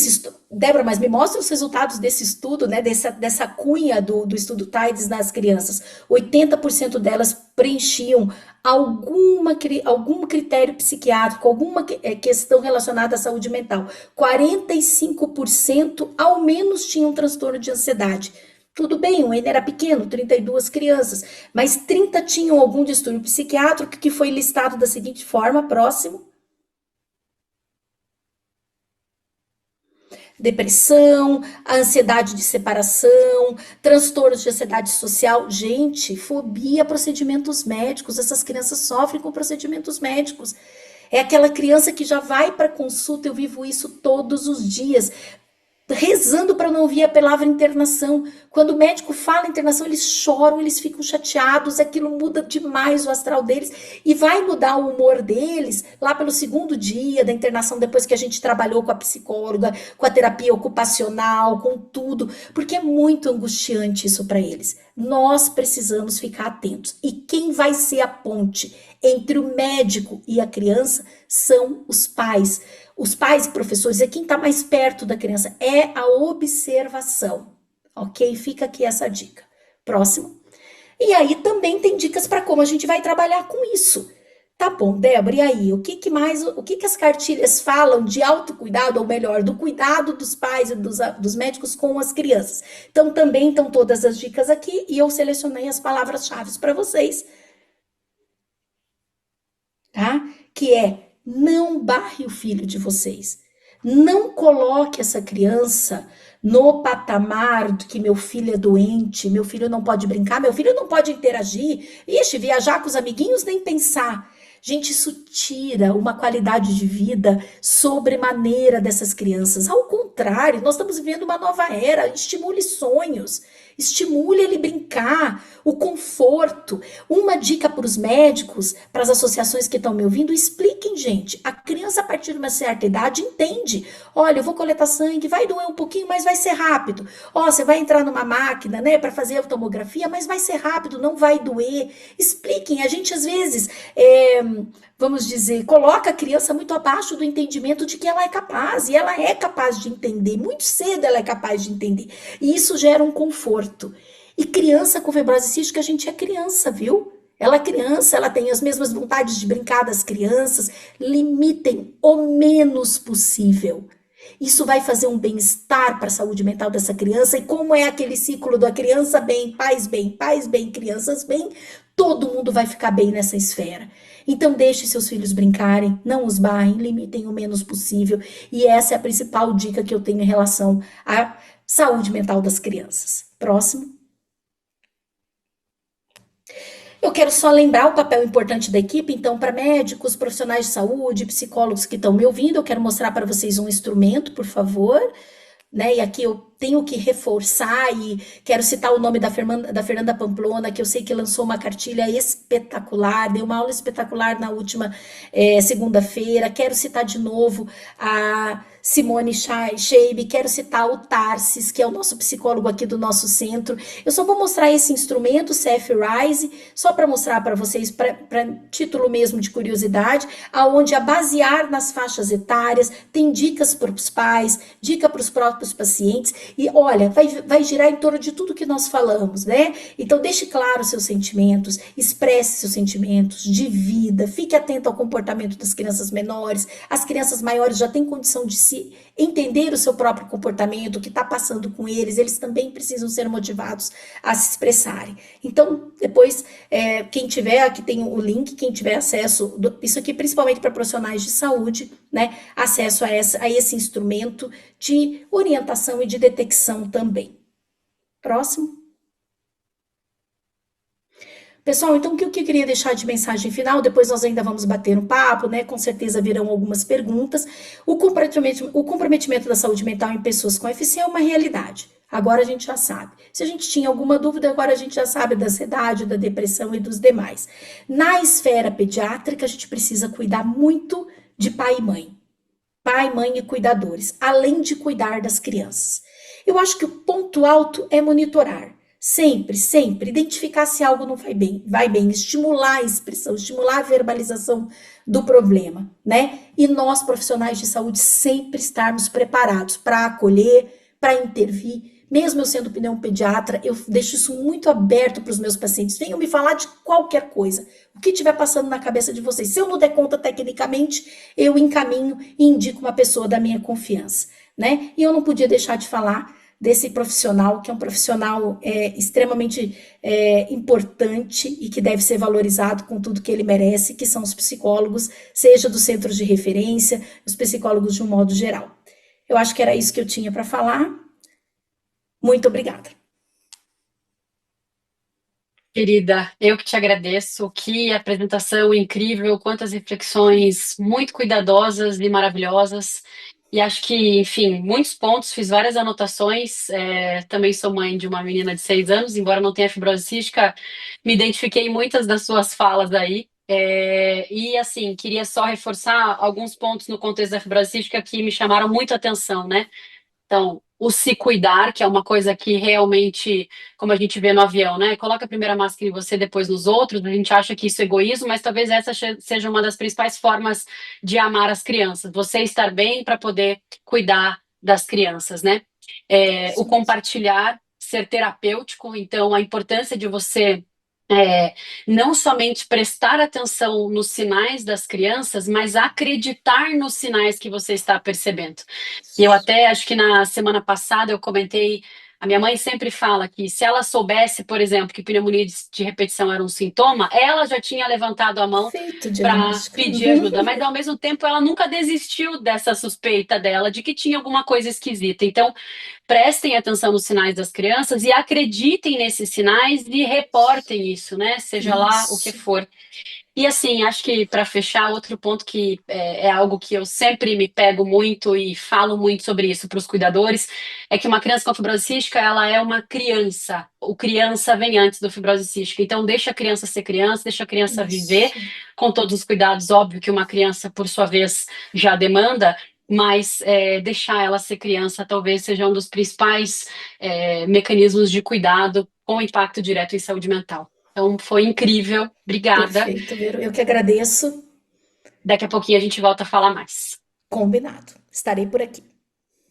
Débora, mas me mostra os resultados desse estudo, né, dessa cunha do estudo TIDES nas crianças. 80% delas preenchiam algum critério psiquiátrico, alguma questão relacionada à saúde mental. 45% ao menos tinham transtorno de ansiedade. Tudo bem, o N era pequeno, 32 crianças, mas 30 tinham algum distúrbio psiquiátrico que foi listado da seguinte forma, próximo: depressão, ansiedade de separação, transtornos de ansiedade social. Gente, fobia a procedimentos médicos, essas crianças sofrem com procedimentos médicos. É aquela criança que já vai para consulta, eu vivo isso todos os dias, rezando para não ouvir a palavra internação. Quando o médico fala internação, eles choram, eles ficam chateados, aquilo muda demais o astral deles e vai mudar o humor deles lá pelo segundo dia da internação, depois que a gente trabalhou com a psicóloga, com a terapia ocupacional, com tudo, porque é muito angustiante isso para eles. Nós precisamos ficar atentos. E quem vai ser a ponte entre o médico e a criança são os pais. Os pais e professores é quem está mais perto da criança, é a observação, ok? Fica aqui essa dica. Próximo. E aí também tem dicas para como a gente vai trabalhar com isso. Tá bom, Débora, e aí? O que mais, o que as cartilhas falam de autocuidado, ou melhor, do cuidado dos pais e dos médicos com as crianças? Então também estão todas as dicas aqui e eu selecionei as palavras-chave para vocês, tá? Que é: não barre o filho de vocês. Não coloque essa criança no patamar de que meu filho é doente, meu filho não pode brincar, meu filho não pode interagir. Ixi, viajar com os amiguinhos, nem pensar. Gente, isso tira uma qualidade de vida sobremaneira dessas crianças. Ao contrário, nós estamos vivendo uma nova era. Estimule sonhos, estimule ele brincar, o conforto. Uma dica para os médicos, para as associações que estão me ouvindo: expliquem, gente. A criança, a partir de uma certa idade, entende. Olha, eu vou coletar sangue, vai doer um pouquinho, mas vai ser rápido. Ó, você vai entrar numa máquina, né, para fazer a tomografia, mas vai ser rápido, não vai doer. Expliquem. A gente, às vezes, vamos dizer, coloca a criança muito abaixo do entendimento de que ela é capaz, e ela é capaz de entender, muito cedo ela é capaz de entender, e isso gera um conforto. E criança com fibrose cística, a gente é criança, viu? Ela é criança, ela tem as mesmas vontades de brincar das crianças. Limitem o menos possível. Isso vai fazer um bem-estar para a saúde mental dessa criança, e como é aquele ciclo da criança bem, pais bem, crianças bem, todo mundo vai ficar bem nessa esfera. Então deixe seus filhos brincarem, não os barrem, limitem o menos possível, e essa é a principal dica que eu tenho em relação à saúde mental das crianças. Próximo. Eu quero só lembrar o papel importante da equipe, então, para médicos, profissionais de saúde, psicólogos que estão me ouvindo, eu quero mostrar para vocês um instrumento, por favor, né? E aqui eu tenho que reforçar e quero citar o nome da Fernanda Pamplona, que eu sei que lançou uma cartilha espetacular, deu uma aula espetacular na última segunda-feira. Quero citar de novo a Simone Scheibe, quero citar o Tarsis, que é o nosso psicólogo aqui do nosso centro. Eu só vou mostrar esse instrumento, o CF-RISE, só para mostrar para vocês, para título mesmo de curiosidade, aonde a basear nas faixas etárias, tem dicas para os pais, dica para os próprios pacientes, e olha, vai girar em torno de tudo que nós falamos, né? Então deixe claro os seus sentimentos, expresse seus sentimentos, divida, fique atento ao comportamento das crianças menores. As crianças maiores já têm condição de se entender o seu próprio comportamento, o que está passando com eles também precisam ser motivados a se expressarem. Então, depois, quem tiver, aqui tem o link, quem tiver acesso, isso aqui principalmente para profissionais de saúde, né, acesso a esse instrumento de orientação e de detecção também. Próximo. Pessoal, então o que eu queria deixar de mensagem final, depois nós ainda vamos bater um papo, né? Com certeza virão algumas perguntas. O comprometimento da saúde mental em pessoas com FC é uma realidade. Agora a gente já sabe. Se a gente tinha alguma dúvida, agora a gente já sabe da ansiedade, da depressão e dos demais. Na esfera pediátrica, a gente precisa cuidar muito de pai e mãe. Pai, mãe e cuidadores, além de cuidar das crianças. Eu acho que o ponto alto é monitorar. Sempre, identificar se algo não vai bem, estimular a expressão, estimular a verbalização do problema, né? E nós, profissionais de saúde, sempre estarmos preparados para acolher, para intervir. Mesmo eu sendo pneumopediatra, eu deixo isso muito aberto para os meus pacientes. Venham me falar de qualquer coisa, o que estiver passando na cabeça de vocês. Se eu não der conta tecnicamente, eu encaminho e indico uma pessoa da minha confiança, né? E eu não podia deixar de falar desse profissional, que é um profissional extremamente importante e que deve ser valorizado com tudo que ele merece, que são os psicólogos, seja dos centros de referência, os psicólogos de um modo geral. Eu acho que era isso que eu tinha para falar. Muito obrigada. Querida, eu que te agradeço. Que apresentação incrível, quantas reflexões muito cuidadosas e maravilhosas. E acho que, enfim, muitos pontos, fiz várias anotações. Também sou mãe de uma menina de 6 anos, embora não tenha fibrose cística, me identifiquei em muitas das suas falas aí. E assim, queria só reforçar alguns pontos no contexto da fibrose cística que me chamaram muito a atenção, né? Então, o se cuidar, que é uma coisa que realmente, como a gente vê no avião, né? Coloca a primeira máscara em você, depois nos outros. A gente acha que isso é egoísmo, mas talvez essa seja uma das principais formas de amar as crianças. Você estar bem para poder cuidar das crianças, né? O Isso mesmo. compartilhar, ser terapêutico. Então, a importância de você é, não somente prestar atenção nos sinais das crianças, mas acreditar nos sinais que você está percebendo. E eu até acho que na semana passada eu comentei, a minha mãe sempre fala que se ela soubesse, por exemplo, que pneumonia de repetição era um sintoma, ela já tinha levantado a mão Feito o para diagnóstico. pedir ajuda, mas ao mesmo tempo ela nunca desistiu dessa suspeita dela de que tinha alguma coisa esquisita. Então, prestem atenção nos sinais das crianças e acreditem nesses sinais e reportem isso, né? Seja lá o que Isso. for. E assim, acho que para fechar, outro ponto que é algo que eu sempre me pego muito e falo muito sobre isso para os cuidadores, é que uma criança com fibrose cística, ela é uma criança. O criança vem antes do fibrose cística. Então, deixa a criança ser criança, deixa a criança viver Isso. com todos os cuidados. Óbvio que uma criança, por sua vez, já demanda, mas deixar ela ser criança talvez seja um dos principais mecanismos de cuidado com impacto direto em saúde mental. Então, foi incrível. Obrigada. Perfeito, Vero. Eu que agradeço. Daqui a pouquinho a gente volta a falar mais. Combinado. Estarei por aqui.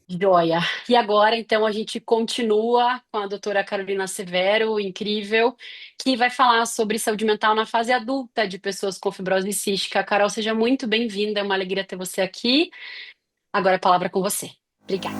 Joia. E agora, então, a gente continua com a doutora Carolina Severo, incrível, que vai falar sobre saúde mental na fase adulta de pessoas com fibrose cística. Carol, seja muito bem-vinda, é uma alegria ter você aqui. Agora a palavra é com você. Obrigada.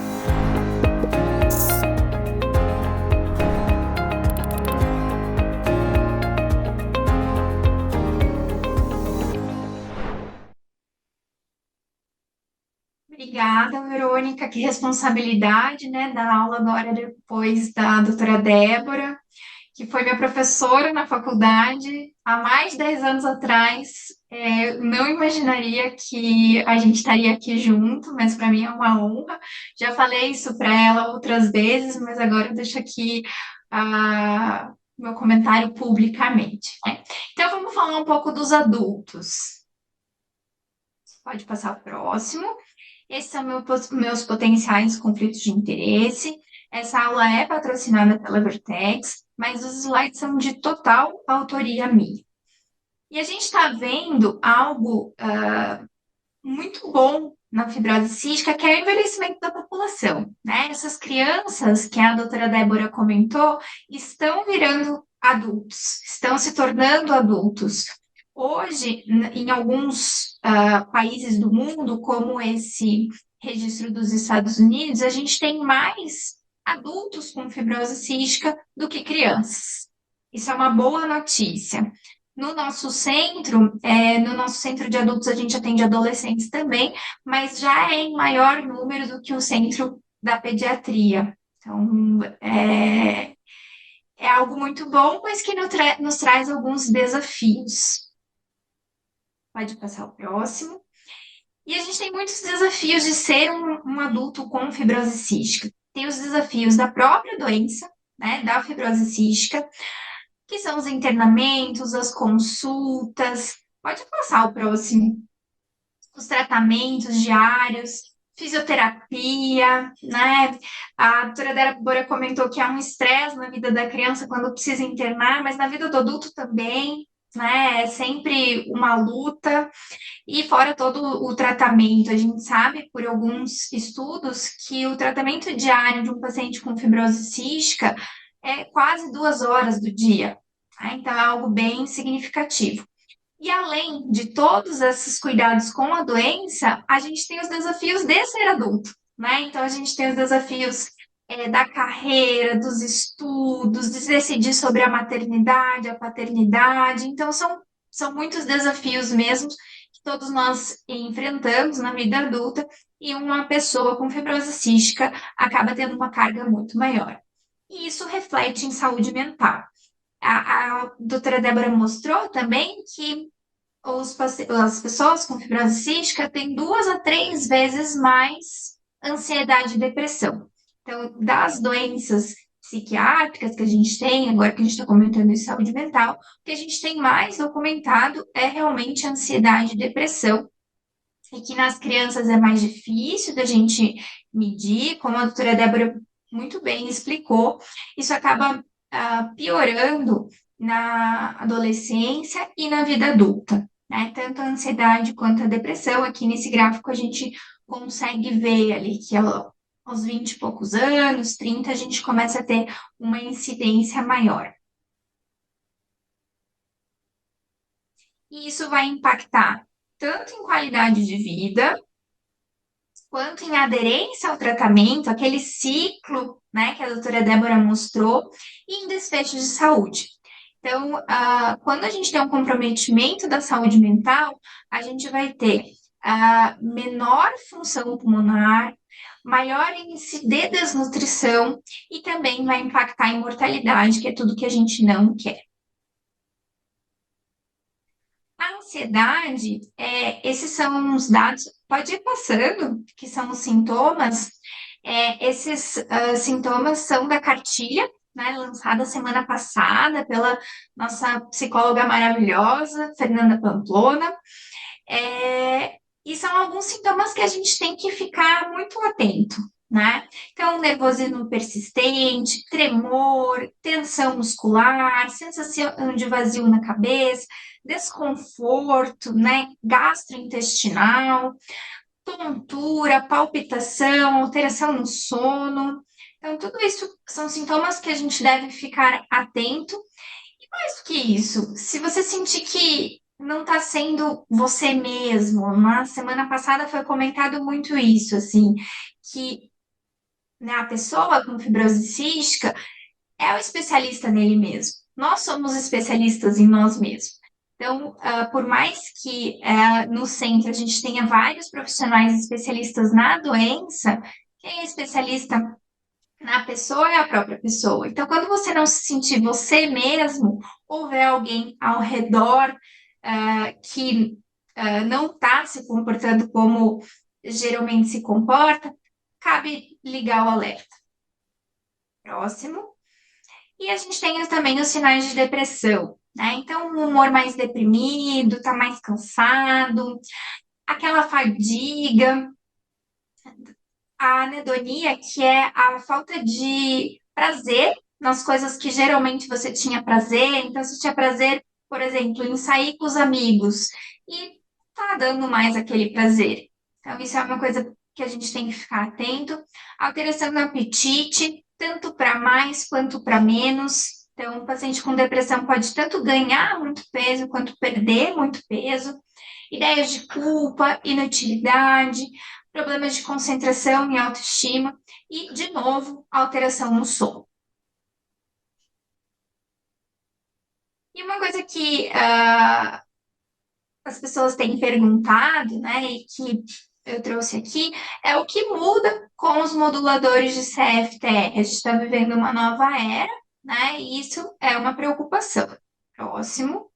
Obrigada, Verônica. Que responsabilidade, né, dar aula agora depois da doutora Débora, que foi minha professora na faculdade há mais de 10 anos atrás. Eu não imaginaria que a gente estaria aqui junto, mas para mim é uma honra. Já falei isso para ela outras vezes, mas agora eu deixo aqui meu comentário publicamente, né? Então vamos falar um pouco dos adultos. Pode passar o próximo. Esses são meus potenciais conflitos de interesse. Essa aula é patrocinada pela Vertex, mas os slides são de total autoria minha. E a gente está vendo algo muito bom na fibrose cística, que é o envelhecimento da população, né? Essas crianças que a doutora Débora comentou estão virando adultos, estão se tornando adultos. Hoje, em alguns países do mundo, como esse registro dos Estados Unidos, a gente tem mais adultos com fibrose cística do que crianças. Isso é uma boa notícia. No nosso centro de adultos, a gente atende adolescentes também, mas já é em maior número do que o centro da pediatria. Então, é algo muito bom, mas que nos traz alguns desafios. Pode passar o próximo. E a gente tem muitos desafios de ser um adulto com fibrose cística. Tem os desafios da própria doença, né, da fibrose cística, que são os internamentos, as consultas. Pode passar o próximo. Os tratamentos diários, fisioterapia, né? A doutora Débora comentou que há um estresse na vida da criança quando precisa internar, mas na vida do adulto também, né? É sempre uma luta. E fora todo o tratamento, a gente sabe por alguns estudos que o tratamento diário de um paciente com fibrose cística é quase 2 horas do dia. Tá? Então, é algo bem significativo. E além de todos esses cuidados com a doença, a gente tem os desafios de ser adulto, né? Então, a gente tem os desafios da carreira, dos estudos, de decidir sobre a maternidade, a paternidade. Então, são muitos desafios mesmo que todos nós enfrentamos na vida adulta, e uma pessoa com fibrose cística acaba tendo uma carga muito maior. E isso reflete em saúde mental. A doutora Débora mostrou também que as pessoas com fibrose cística têm 2 a 3 vezes mais ansiedade e depressão. Então, das doenças psiquiátricas que a gente tem, agora que a gente está comentando em saúde mental, o que a gente tem mais documentado é realmente ansiedade e depressão, e que nas crianças é mais difícil da gente medir, como a doutora Débora muito bem explicou, isso acaba piorando na adolescência e na vida adulta, né? Tanto a ansiedade quanto a depressão. Aqui nesse gráfico a gente consegue ver ali que aos 20 e poucos anos, 30, a gente começa a ter uma incidência maior. E isso vai impactar tanto em qualidade de vida, quanto em aderência ao tratamento, aquele ciclo, né, que a doutora Débora mostrou, e em desfecho de saúde. Então, quando a gente tem um comprometimento da saúde mental, a gente vai ter menor função pulmonar, maior índice de desnutrição e também vai impactar em mortalidade, que é tudo que a gente não quer. A ansiedade, esses são os dados, pode ir passando, que são os sintomas. Esses sintomas são da cartilha, né, lançada semana passada pela nossa psicóloga maravilhosa, Fernanda Pamplona. E são alguns sintomas que a gente tem que ficar muito atento, né? Então, nervosismo persistente, tremor, tensão muscular, sensação de vazio na cabeça, desconforto, né? Gastrointestinal, tontura, palpitação, alteração no sono. Então, tudo isso são sintomas que a gente deve ficar atento. E mais do que isso, se você sentir que não está sendo você mesmo, na semana passada foi comentado muito isso, assim, que, né, a pessoa com fibrose cística é o especialista nele mesmo. Nós somos especialistas em nós mesmos. Então, por mais que no centro a gente tenha vários profissionais especialistas na doença, quem é especialista na pessoa é a própria pessoa. Então, quando você não se sentir você mesmo, ou ver alguém ao redor que não está se comportando como geralmente se comporta, cabe ligar o alerta. Próximo. E a gente tem também os sinais de depressão, né? Então, um humor mais deprimido, tá mais cansado, aquela fadiga, a anedonia, que é a falta de prazer nas coisas que geralmente você tinha prazer. Então, você tinha prazer, por exemplo, em sair com os amigos e tá dando mais aquele prazer. Então, isso é uma coisa que a gente tem que ficar atento. Alteração no apetite, tanto para mais quanto para menos. Então, o paciente com depressão pode tanto ganhar muito peso quanto perder muito peso. Ideias de culpa, inutilidade, problemas de concentração e autoestima e, de novo, alteração no sono. E uma coisa que as pessoas têm perguntado, né, e que eu trouxe aqui, é o que muda com os moduladores de CFTR. A gente está vivendo uma nova era, né, e isso é uma preocupação. Próximo.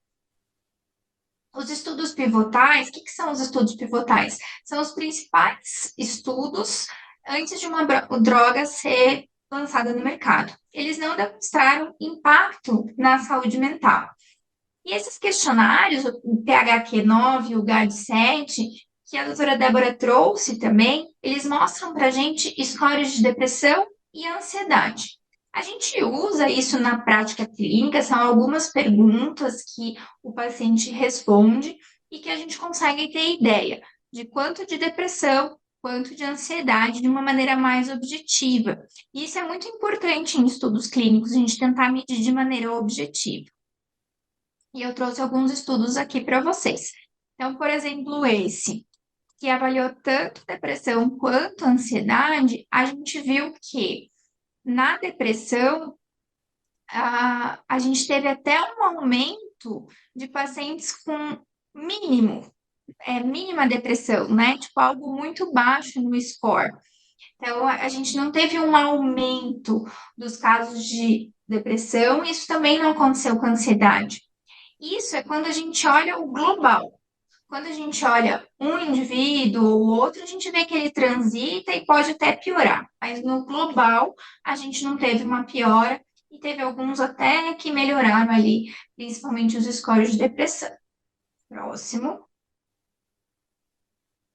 Os estudos pivotais, o que são os estudos pivotais? São os principais estudos antes de uma droga ser lançada no mercado. Eles não demonstraram impacto na saúde mental. E esses questionários, o PHQ-9 e o GAD-7, que a doutora Débora trouxe também, eles mostram para a gente scores de depressão e ansiedade. A gente usa isso na prática clínica, são algumas perguntas que o paciente responde e que a gente consegue ter ideia de quanto de depressão, quanto de ansiedade, de uma maneira mais objetiva. E isso é muito importante em estudos clínicos, a gente tentar medir de maneira objetiva. E eu trouxe alguns estudos aqui para vocês. Então, por exemplo, esse, que avaliou tanto depressão quanto ansiedade, a gente viu que na depressão, a gente teve até um aumento de pacientes com mínima depressão, né? Tipo, algo muito baixo no score. Então, a gente não teve um aumento dos casos de depressão, isso também não aconteceu com ansiedade. Isso é quando a gente olha o global. Quando a gente olha um indivíduo ou outro, a gente vê que ele transita e pode até piorar. Mas no global, a gente não teve uma piora e teve alguns até que melhoraram ali, principalmente os scores de depressão. Próximo.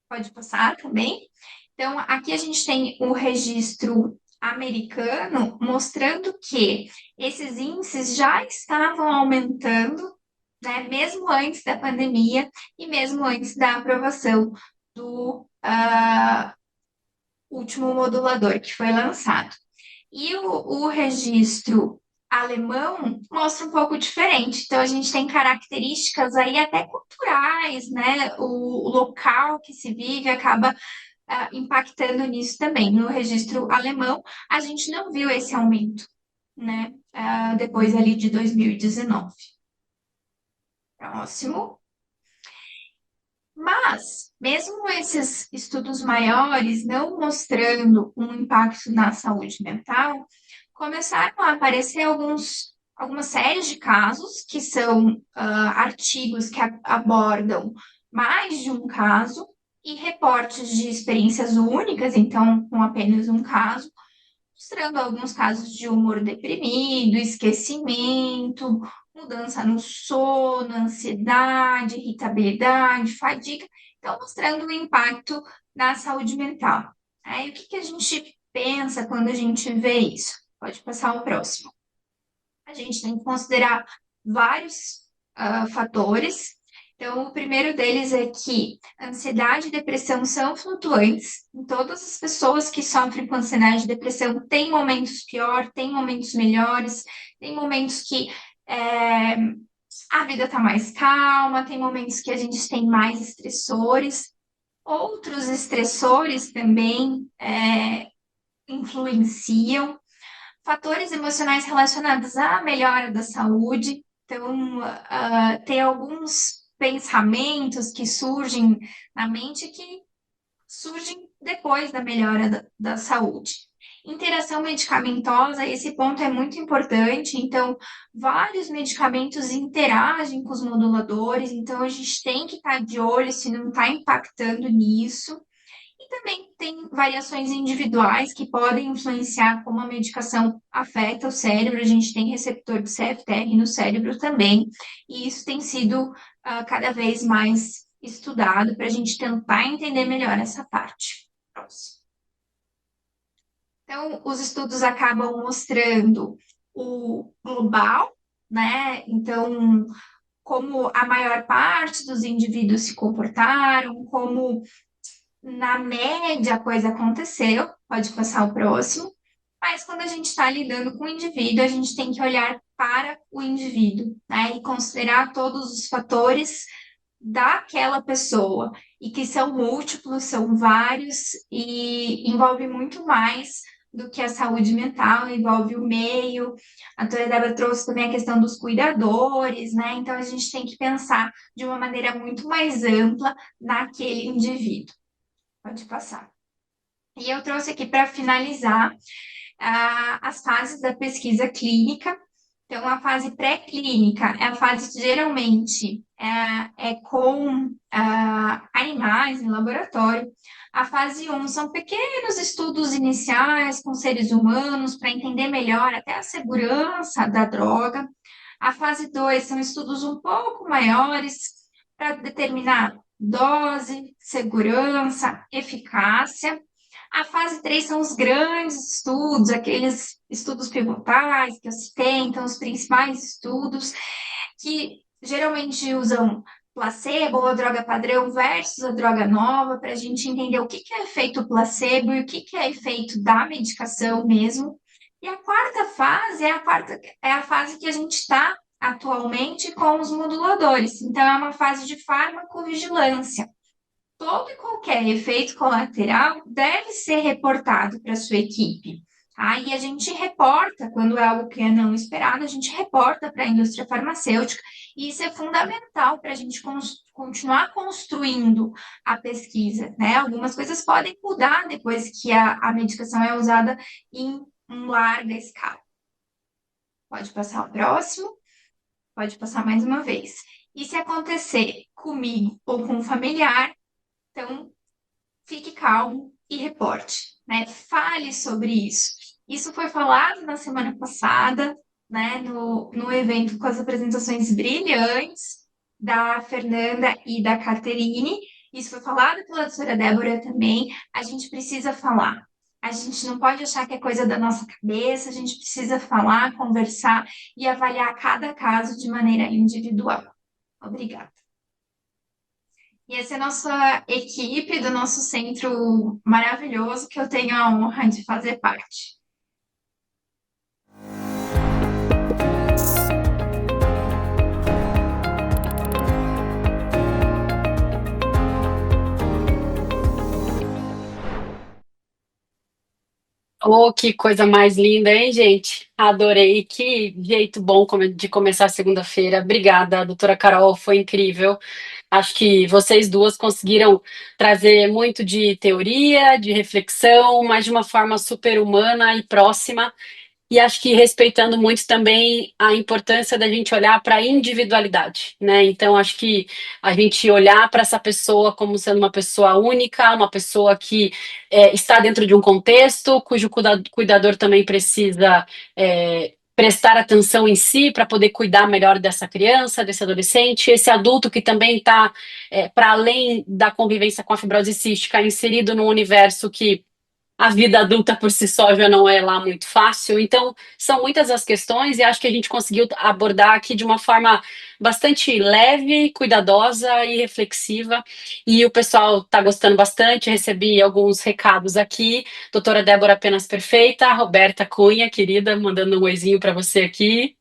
Pode passar também. Então, aqui a gente tem o registro americano mostrando que esses índices já estavam aumentando, né, mesmo antes da pandemia e mesmo antes da aprovação do último modulador que foi lançado. E o registro alemão mostra um pouco diferente. Então, a gente tem características aí até culturais, né? O local que se vive acaba impactando nisso também. No registro alemão, a gente não viu esse aumento, né? Depois ali de 2019. Próximo. Mas, mesmo esses estudos maiores não mostrando um impacto na saúde mental, começaram a aparecer algumas séries de casos, que são artigos que abordam mais de um caso, e reportes de experiências únicas, então, com apenas um caso, mostrando alguns casos de humor deprimido, esquecimento, mudança no sono, ansiedade, irritabilidade, fadiga. Então, mostrando o impacto na saúde mental. Aí, o que a gente pensa quando a gente vê isso? Pode passar o próximo. A gente tem que considerar vários fatores. Então, o primeiro deles é que ansiedade e depressão são flutuantes. Todas as pessoas que sofrem com ansiedade e depressão têm momentos piores, têm momentos melhores, tem momentos que a vida está mais calma, tem momentos que a gente tem mais estressores. Outros estressores também influenciam. Fatores emocionais relacionados à melhora da saúde. Então, tem alguns pensamentos que surgem na mente que surgem depois da melhora da saúde. Interação medicamentosa, esse ponto é muito importante. Então, vários medicamentos interagem com os moduladores, então a gente tem que estar de olho se não está impactando nisso. E também tem variações individuais que podem influenciar como a medicação afeta o cérebro. A gente tem receptor de CFTR no cérebro também, e isso tem sido cada vez mais estudado para a gente tentar entender melhor essa parte. Próximo. Então, os estudos acabam mostrando o global, né? Então, como a maior parte dos indivíduos se comportaram, como na média a coisa aconteceu, pode passar o próximo, mas quando a gente está lidando com o indivíduo, a gente tem que olhar para o indivíduo, né? E considerar todos os fatores daquela pessoa, e que são múltiplos, são vários, e envolve muito mais do que a saúde mental, envolve o meio. A doutora Débora trouxe também a questão dos cuidadores, né? Então a gente tem que pensar de uma maneira muito mais ampla naquele indivíduo. Pode passar. E eu trouxe aqui para finalizar as fases da pesquisa clínica. Então, a fase pré-clínica é a fase que geralmente é com animais em laboratório. A fase 1 são pequenos estudos iniciais com seres humanos para entender melhor até a segurança da droga. A fase 2 são estudos um pouco maiores para determinar dose, segurança, eficácia. A fase 3 são os grandes estudos, aqueles estudos pivotais que eu citei, então os principais estudos, que geralmente usam placebo ou a droga padrão versus a droga nova, para a gente entender o que é efeito placebo e o que é efeito da medicação mesmo. E a quarta fase é a fase que a gente está atualmente com os moduladores. Então, é uma fase de farmacovigilância. Todo e qualquer efeito colateral deve ser reportado para a sua equipe. tá? E a gente reporta, quando é algo que é não esperado, a gente reporta para a indústria farmacêutica, e isso é fundamental para a gente continuar construindo a pesquisa, né? Algumas coisas podem mudar depois que a medicação é usada em larga escala. Pode passar o próximo, pode passar mais uma vez. E se acontecer comigo ou com um familiar, então fique calmo e reporte, né? Fale sobre isso. Isso foi falado na semana passada, né, no evento com as apresentações brilhantes da Fernanda e da Caterine. Isso foi falado pela doutora Débora também. A gente precisa falar. A gente não pode achar que é coisa da nossa cabeça, a gente precisa falar, conversar e avaliar cada caso de maneira individual. Obrigada. E essa é a nossa equipe do nosso centro maravilhoso que eu tenho a honra de fazer parte. Oh, que coisa mais linda, hein, gente? Adorei. Que jeito bom de começar a segunda-feira. Obrigada, doutora Carol, foi incrível. Acho que vocês duas conseguiram trazer muito de teoria, de reflexão, mas de uma forma super humana e próxima. E acho que respeitando muito também a importância da gente olhar para a individualidade, né? Então, acho que a gente olhar para essa pessoa como sendo uma pessoa única, uma pessoa que está dentro de um contexto, cujo cuidador também precisa prestar atenção em si para poder cuidar melhor dessa criança, desse adolescente, esse adulto que também está, para além da convivência com a fibrose cística, inserido num universo que a vida adulta por si só já não é lá muito fácil. Então, são muitas as questões e acho que a gente conseguiu abordar aqui de uma forma bastante leve, cuidadosa e reflexiva. E o pessoal está gostando bastante. Recebi alguns recados aqui. Doutora Débora Apenas Perfeita, Roberta Cunha, querida, mandando um oizinho para você aqui.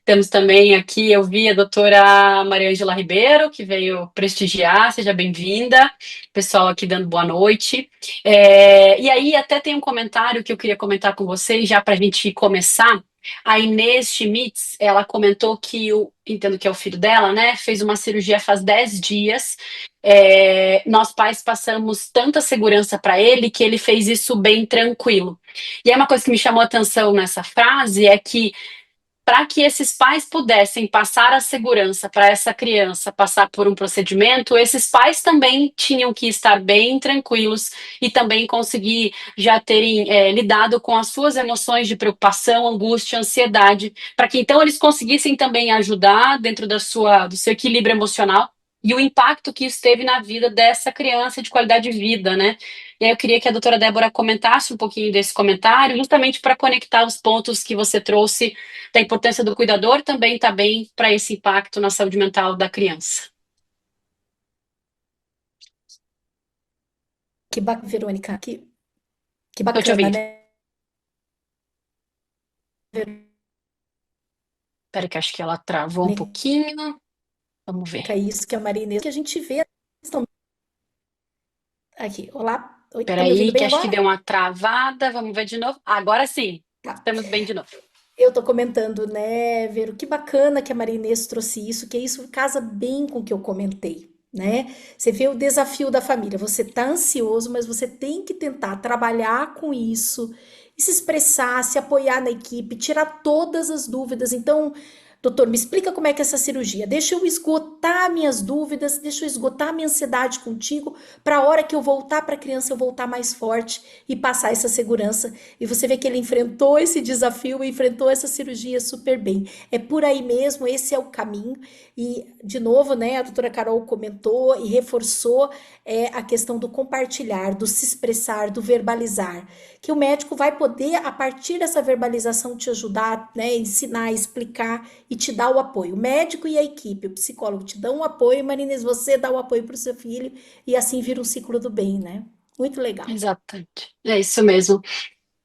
Temos também aqui, eu vi a doutora Mariângela Ribeiro, que veio prestigiar, seja bem-vinda. Pessoal aqui dando boa noite. E aí, até tem um comentário que eu queria comentar com vocês, já para a gente começar. A Inês Schmitz, ela comentou que entendo que é o filho dela, né? Fez uma cirurgia faz 10 dias. Nós pais passamos tanta segurança para ele que ele fez isso bem tranquilo. E aí, uma coisa que me chamou a atenção nessa frase é que para que esses pais pudessem passar a segurança para essa criança passar por um procedimento, esses pais também tinham que estar bem tranquilos e também conseguir já terem lidado com as suas emoções de preocupação, angústia, ansiedade, para que então eles conseguissem também ajudar dentro do seu equilíbrio emocional e o impacto que isso teve na vida dessa criança de qualidade de vida, né? E aí eu queria que a doutora Débora comentasse um pouquinho desse comentário, justamente para conectar os pontos que você trouxe da importância do cuidador também está bem para esse impacto na saúde mental da criança. Verônica, que Estou te bacana, ouvindo. né? Espera que acho que ela travou um pouquinho. Vamos ver. É isso que a Marinês, que a gente vê aqui. Olá, oi, Espera tá me ouvindo aí, que bem acho que agora? deu uma travada. Vamos ver de novo. Agora sim, Tá. estamos bem de novo. Eu tô comentando, né, Vero, que bacana que a Marinês trouxe isso, que isso casa bem com o que eu comentei, né? Você vê o desafio da família, você tá ansioso, mas você tem que tentar trabalhar com isso e se expressar, se apoiar na equipe, tirar todas as dúvidas. Então, doutor, me explica como é que é essa cirurgia. Deixa eu esgotar minhas dúvidas, deixa eu esgotar minha ansiedade contigo, para a hora que eu voltar para a criança eu voltar mais forte e passar essa segurança. E você vê que ele enfrentou esse desafio, enfrentou essa cirurgia super bem. É por aí mesmo, esse é o caminho. E, de novo, né, a doutora Carol comentou e reforçou a questão do compartilhar, do se expressar, do verbalizar. Que o médico vai poder, a partir dessa verbalização, te ajudar, né, ensinar, explicar e te dar o apoio. O médico e a equipe, o psicólogo te dão o apoio, Marinês, você dá o apoio para o seu filho e assim vira um ciclo do bem, né? Muito legal. Exatamente. É isso mesmo.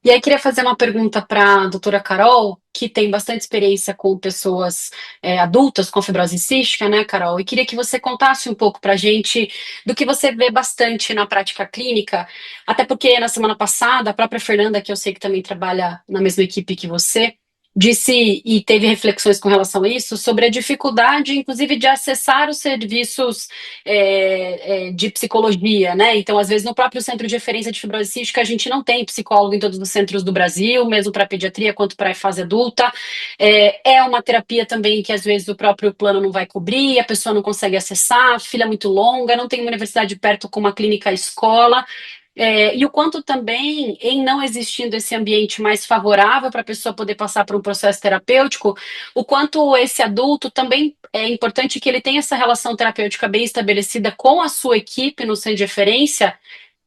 E aí, queria fazer uma pergunta para a doutora Carol, que tem bastante experiência com pessoas adultas com fibrose cística, né, Carol? E queria que você contasse um pouco para a gente do que você vê bastante na prática clínica, até porque na semana passada, a própria Fernanda, que eu sei que também trabalha na mesma equipe que você, disse e teve reflexões com relação a isso, sobre a dificuldade, inclusive, de acessar os serviços de psicologia, né? Então, às vezes, no próprio centro de referência de fibrose cística, a gente não tem psicólogo em todos os centros do Brasil, mesmo para pediatria quanto para a fase adulta. É uma terapia também que, às vezes, o próprio plano não vai cobrir, a pessoa não consegue acessar, a fila é muito longa, não tem uma universidade perto com uma clínica escola. E o quanto também, em não existindo esse ambiente mais favorável para a pessoa poder passar por um processo terapêutico, o quanto esse adulto também é importante que ele tenha essa relação terapêutica bem estabelecida com a sua equipe no centro de referência,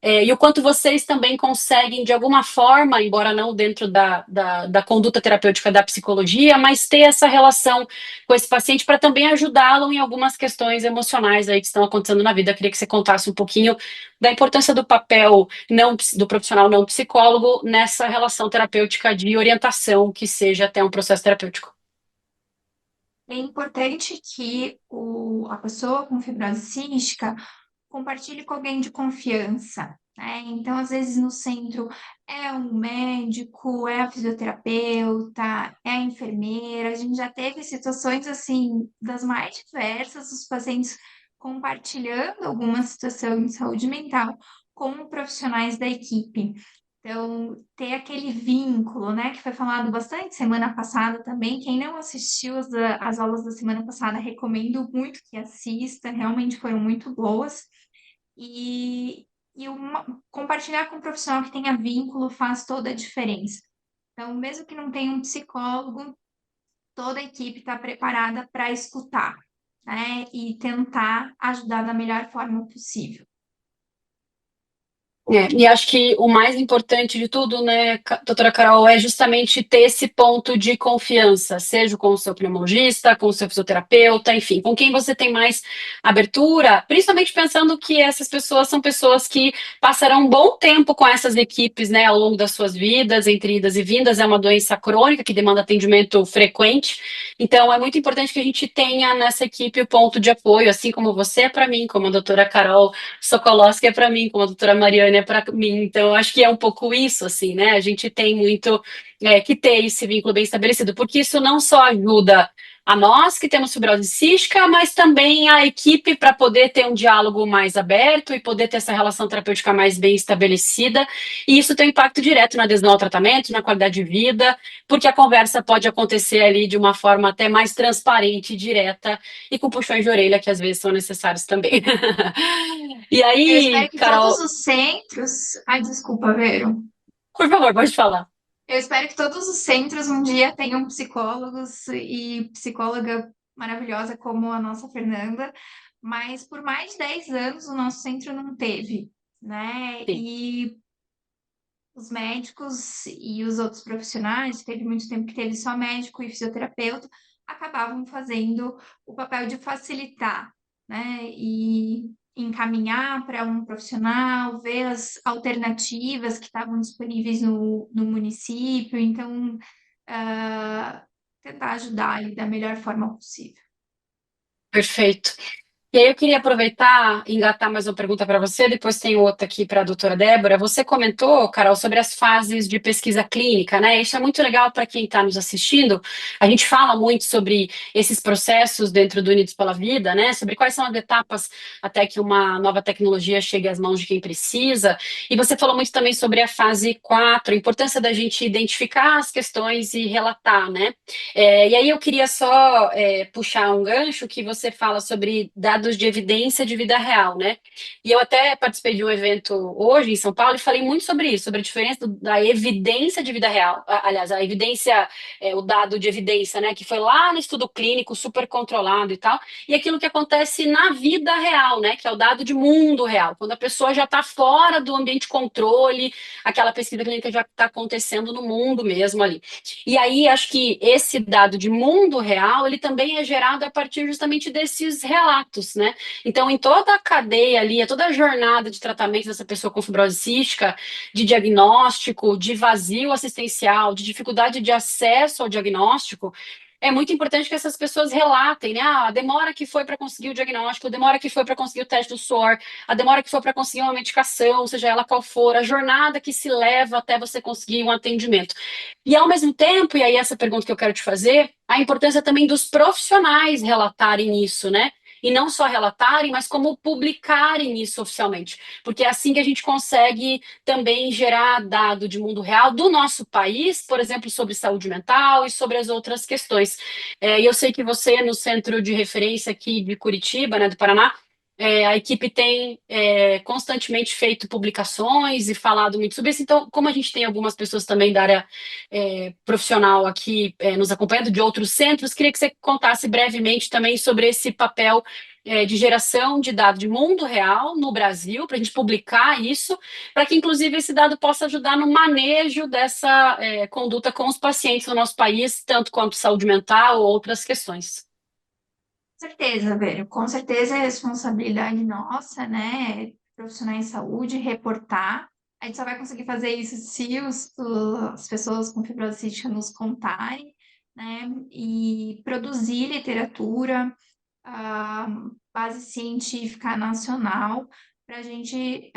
e o quanto vocês também conseguem, de alguma forma, embora não dentro da conduta terapêutica da psicologia, mas ter essa relação com esse paciente para também ajudá-lo em algumas questões emocionais aí que estão acontecendo na vida. Eu queria que você contasse um pouquinho da importância do papel do profissional não psicólogo nessa relação terapêutica de orientação que seja até um processo terapêutico. É importante que a pessoa com fibrose cística compartilhe com alguém de confiança, né? Então, às vezes, no centro é um médico, é a fisioterapeuta, é a enfermeira. A gente já teve situações assim das mais diversas, os pacientes compartilhando alguma situação de saúde mental com profissionais da equipe. Então, ter aquele vínculo, né, que foi falado bastante semana passada também. Quem não assistiu as aulas da semana passada, recomendo muito que assista, realmente foram muito boas. E, compartilhar com um profissional que tenha vínculo faz toda a diferença. Então, mesmo que não tenha um psicólogo, toda a equipe está preparada para escutar, né, e tentar ajudar da melhor forma possível. E acho que o mais importante de tudo, né, doutora Carol, é justamente ter esse ponto de confiança, seja com o seu pneumologista, com o seu fisioterapeuta, enfim, com quem você tem mais abertura, principalmente pensando que essas pessoas são pessoas que passarão um bom tempo com essas equipes, né, ao longo das suas vidas, entre idas e vindas. É uma doença crônica que demanda atendimento frequente, então é muito importante que a gente tenha nessa equipe o ponto de apoio, assim como você é para mim, como a doutora Carol Sokolowski é para mim, como a doutora Mariana é para mim. Então, acho que é um pouco isso, assim, né? A gente tem muito que ter esse vínculo bem estabelecido, porque isso não só ajuda a nós que temos fibrose cística, mas também a equipe para poder ter um diálogo mais aberto e poder ter essa relação terapêutica mais bem estabelecida. E isso tem um impacto direto na adesão ao tratamento, na qualidade de vida, porque a conversa pode acontecer ali de uma forma até mais transparente, direta e com puxões de orelha que às vezes são necessários também. E Eu aí, espero que todos Carol, os centros. Ai, desculpa, Vero. por favor, pode falar. Eu espero que todos os centros um dia tenham psicólogos e psicóloga maravilhosa como a nossa Fernanda, mas por mais de 10 anos o nosso centro não teve, né? Sim. E os médicos e os outros profissionais, teve muito tempo que teve só médico e fisioterapeuta, acabavam fazendo o papel de facilitar, né? E encaminhar para um profissional, ver as alternativas que estavam disponíveis no município, então tentar ajudar ali da melhor forma possível. Perfeito. E aí eu queria aproveitar e engatar mais uma pergunta para você, depois tem outra aqui para a doutora Débora. Você comentou, Carol, sobre as fases de pesquisa clínica, né? Isso é muito legal para quem está nos assistindo. A gente fala muito sobre esses processos dentro do Unidos pela Vida, né? Sobre quais são as etapas até que uma nova tecnologia chegue às mãos de quem precisa. E você falou muito também sobre a fase 4, a importância da gente identificar as questões e relatar, né? E aí eu queria só puxar um gancho que você fala sobre dados de evidência de vida real, né? E eu até participei de um evento hoje em São Paulo e falei muito sobre isso, sobre a diferença da evidência de vida real. Aliás, a evidência, o dado de evidência, né? Que foi lá no estudo clínico, super controlado e tal, e aquilo que acontece na vida real, né? Que é o dado de mundo real, quando a pessoa já está fora do ambiente de controle, aquela pesquisa clínica já está acontecendo no mundo mesmo ali. E aí, acho que esse dado de mundo real, ele também é gerado a partir justamente desses relatos, SUS, né? Então, em toda a cadeia ali, toda a jornada de tratamento dessa pessoa com fibrose cística, de diagnóstico, de vazio assistencial, de dificuldade de acesso ao diagnóstico, é muito importante que essas pessoas relatem, né? Ah, a demora que foi para conseguir o diagnóstico, a demora que foi para conseguir o teste do suor, a demora que foi para conseguir uma medicação, seja ela qual for, a jornada que se leva até você conseguir um atendimento. E ao mesmo tempo, e aí essa pergunta que eu quero te fazer, a importância também dos profissionais relatarem isso, né? E não só relatarem, mas como publicarem isso oficialmente. Porque é assim que a gente consegue também gerar dado de mundo real do nosso país, por exemplo, sobre saúde mental e sobre as outras questões. E eu sei que você, no centro de referência aqui de Curitiba, né, do Paraná, a equipe tem constantemente feito publicações e falado muito sobre isso. Então, como a gente tem algumas pessoas também da área profissional aqui nos acompanhando de outros centros, queria que você contasse brevemente também sobre esse papel de geração de dados de mundo real no Brasil, para a gente publicar isso, para que, inclusive, esse dado possa ajudar no manejo dessa conduta com os pacientes no nosso país, tanto quanto saúde mental ou outras questões. Certeza, velho. Com certeza é responsabilidade nossa, né? Profissionais de saúde, reportar. A gente só vai conseguir fazer isso se as pessoas com fibrose cística nos contarem, né? E produzir literatura, ah, base científica nacional, para a gente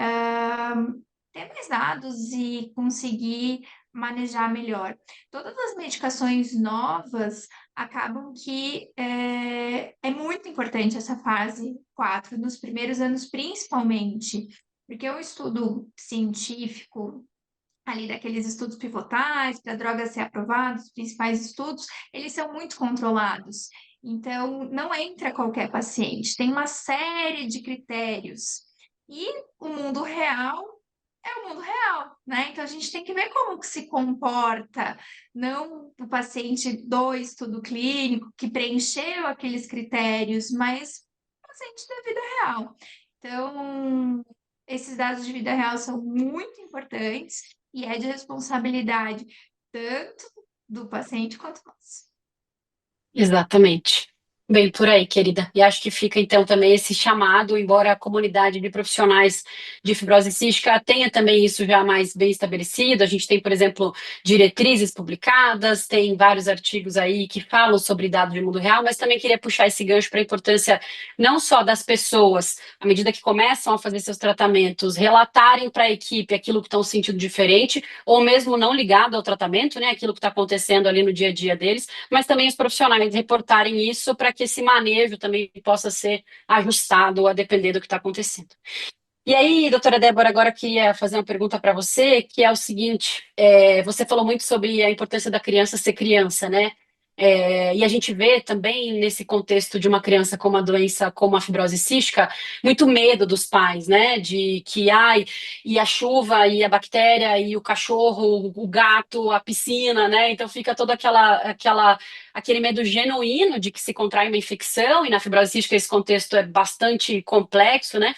ter mais dados e conseguir manejar melhor. Todas as medicações novas acabam que é muito importante essa fase 4 nos primeiros anos principalmente, porque o estudo científico, ali daqueles estudos pivotais, para a droga ser aprovada, os principais estudos, eles são muito controlados. Então, não entra qualquer paciente, tem uma série de critérios. E o mundo real é o mundo real, né? Então a gente tem que ver como que se comporta, não o paciente do estudo clínico que preencheu aqueles critérios, mas o paciente da vida real. Então, esses dados de vida real são muito importantes e é de responsabilidade tanto do paciente quanto nossa. Exatamente. Bem por aí, querida. E acho que fica então também esse chamado, embora a comunidade de profissionais de fibrose cística tenha também isso já mais bem estabelecido. A gente tem, por exemplo, diretrizes publicadas, tem vários artigos aí que falam sobre dados de mundo real, mas também queria puxar esse gancho para a importância não só das pessoas, à medida que começam a fazer seus tratamentos, relatarem para a equipe aquilo que estão sentindo diferente, ou mesmo não ligado ao tratamento, né? Aquilo que está acontecendo ali no dia a dia deles, mas também os profissionais reportarem isso para que esse manejo também possa ser ajustado a depender do que está acontecendo. E aí, doutora Débora, agora eu queria fazer uma pergunta para você, que é o seguinte: você falou muito sobre a importância da criança ser criança, né? E a gente vê também nesse contexto de uma criança com uma doença como a fibrose cística, muito medo dos pais, né? De que, ai, e a chuva, e a bactéria, e o cachorro, o gato, a piscina, né? Então fica todo aquele medo genuíno de que se contrai uma infecção, e na fibrose cística esse contexto é bastante complexo, né?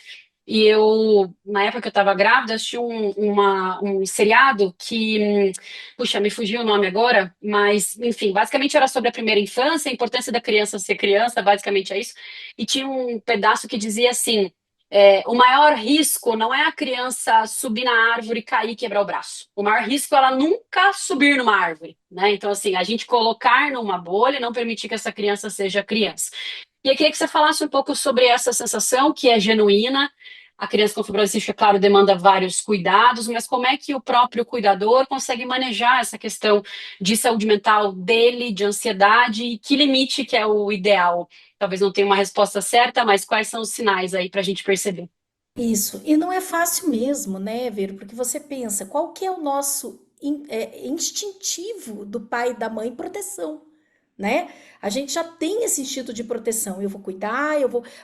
E eu, na época que eu estava grávida, assisti um seriado que, puxa, me fugiu o nome agora, mas, enfim, basicamente era sobre a primeira infância, a importância da criança ser criança, basicamente é isso. E tinha um pedaço que dizia assim: o maior risco não é a criança subir na árvore, cair e quebrar o braço. O maior risco é ela nunca subir numa árvore, né? Então, assim, a gente colocar numa bolha e não permitir que essa criança seja criança. E eu queria que você falasse um pouco sobre essa sensação que é genuína. A criança com fibrose cística, claro, demanda vários cuidados, mas como é que o próprio cuidador consegue manejar essa questão de saúde mental dele, de ansiedade, e que limite que é o ideal? Talvez não tenha uma resposta certa, mas quais são os sinais aí para a gente perceber? Isso, e não é fácil mesmo, né, Vero? Porque você pensa, qual que é o nosso instintivo do pai e da mãe? Proteção, né? A gente já tem esse instinto de proteção. Eu vou cuidar,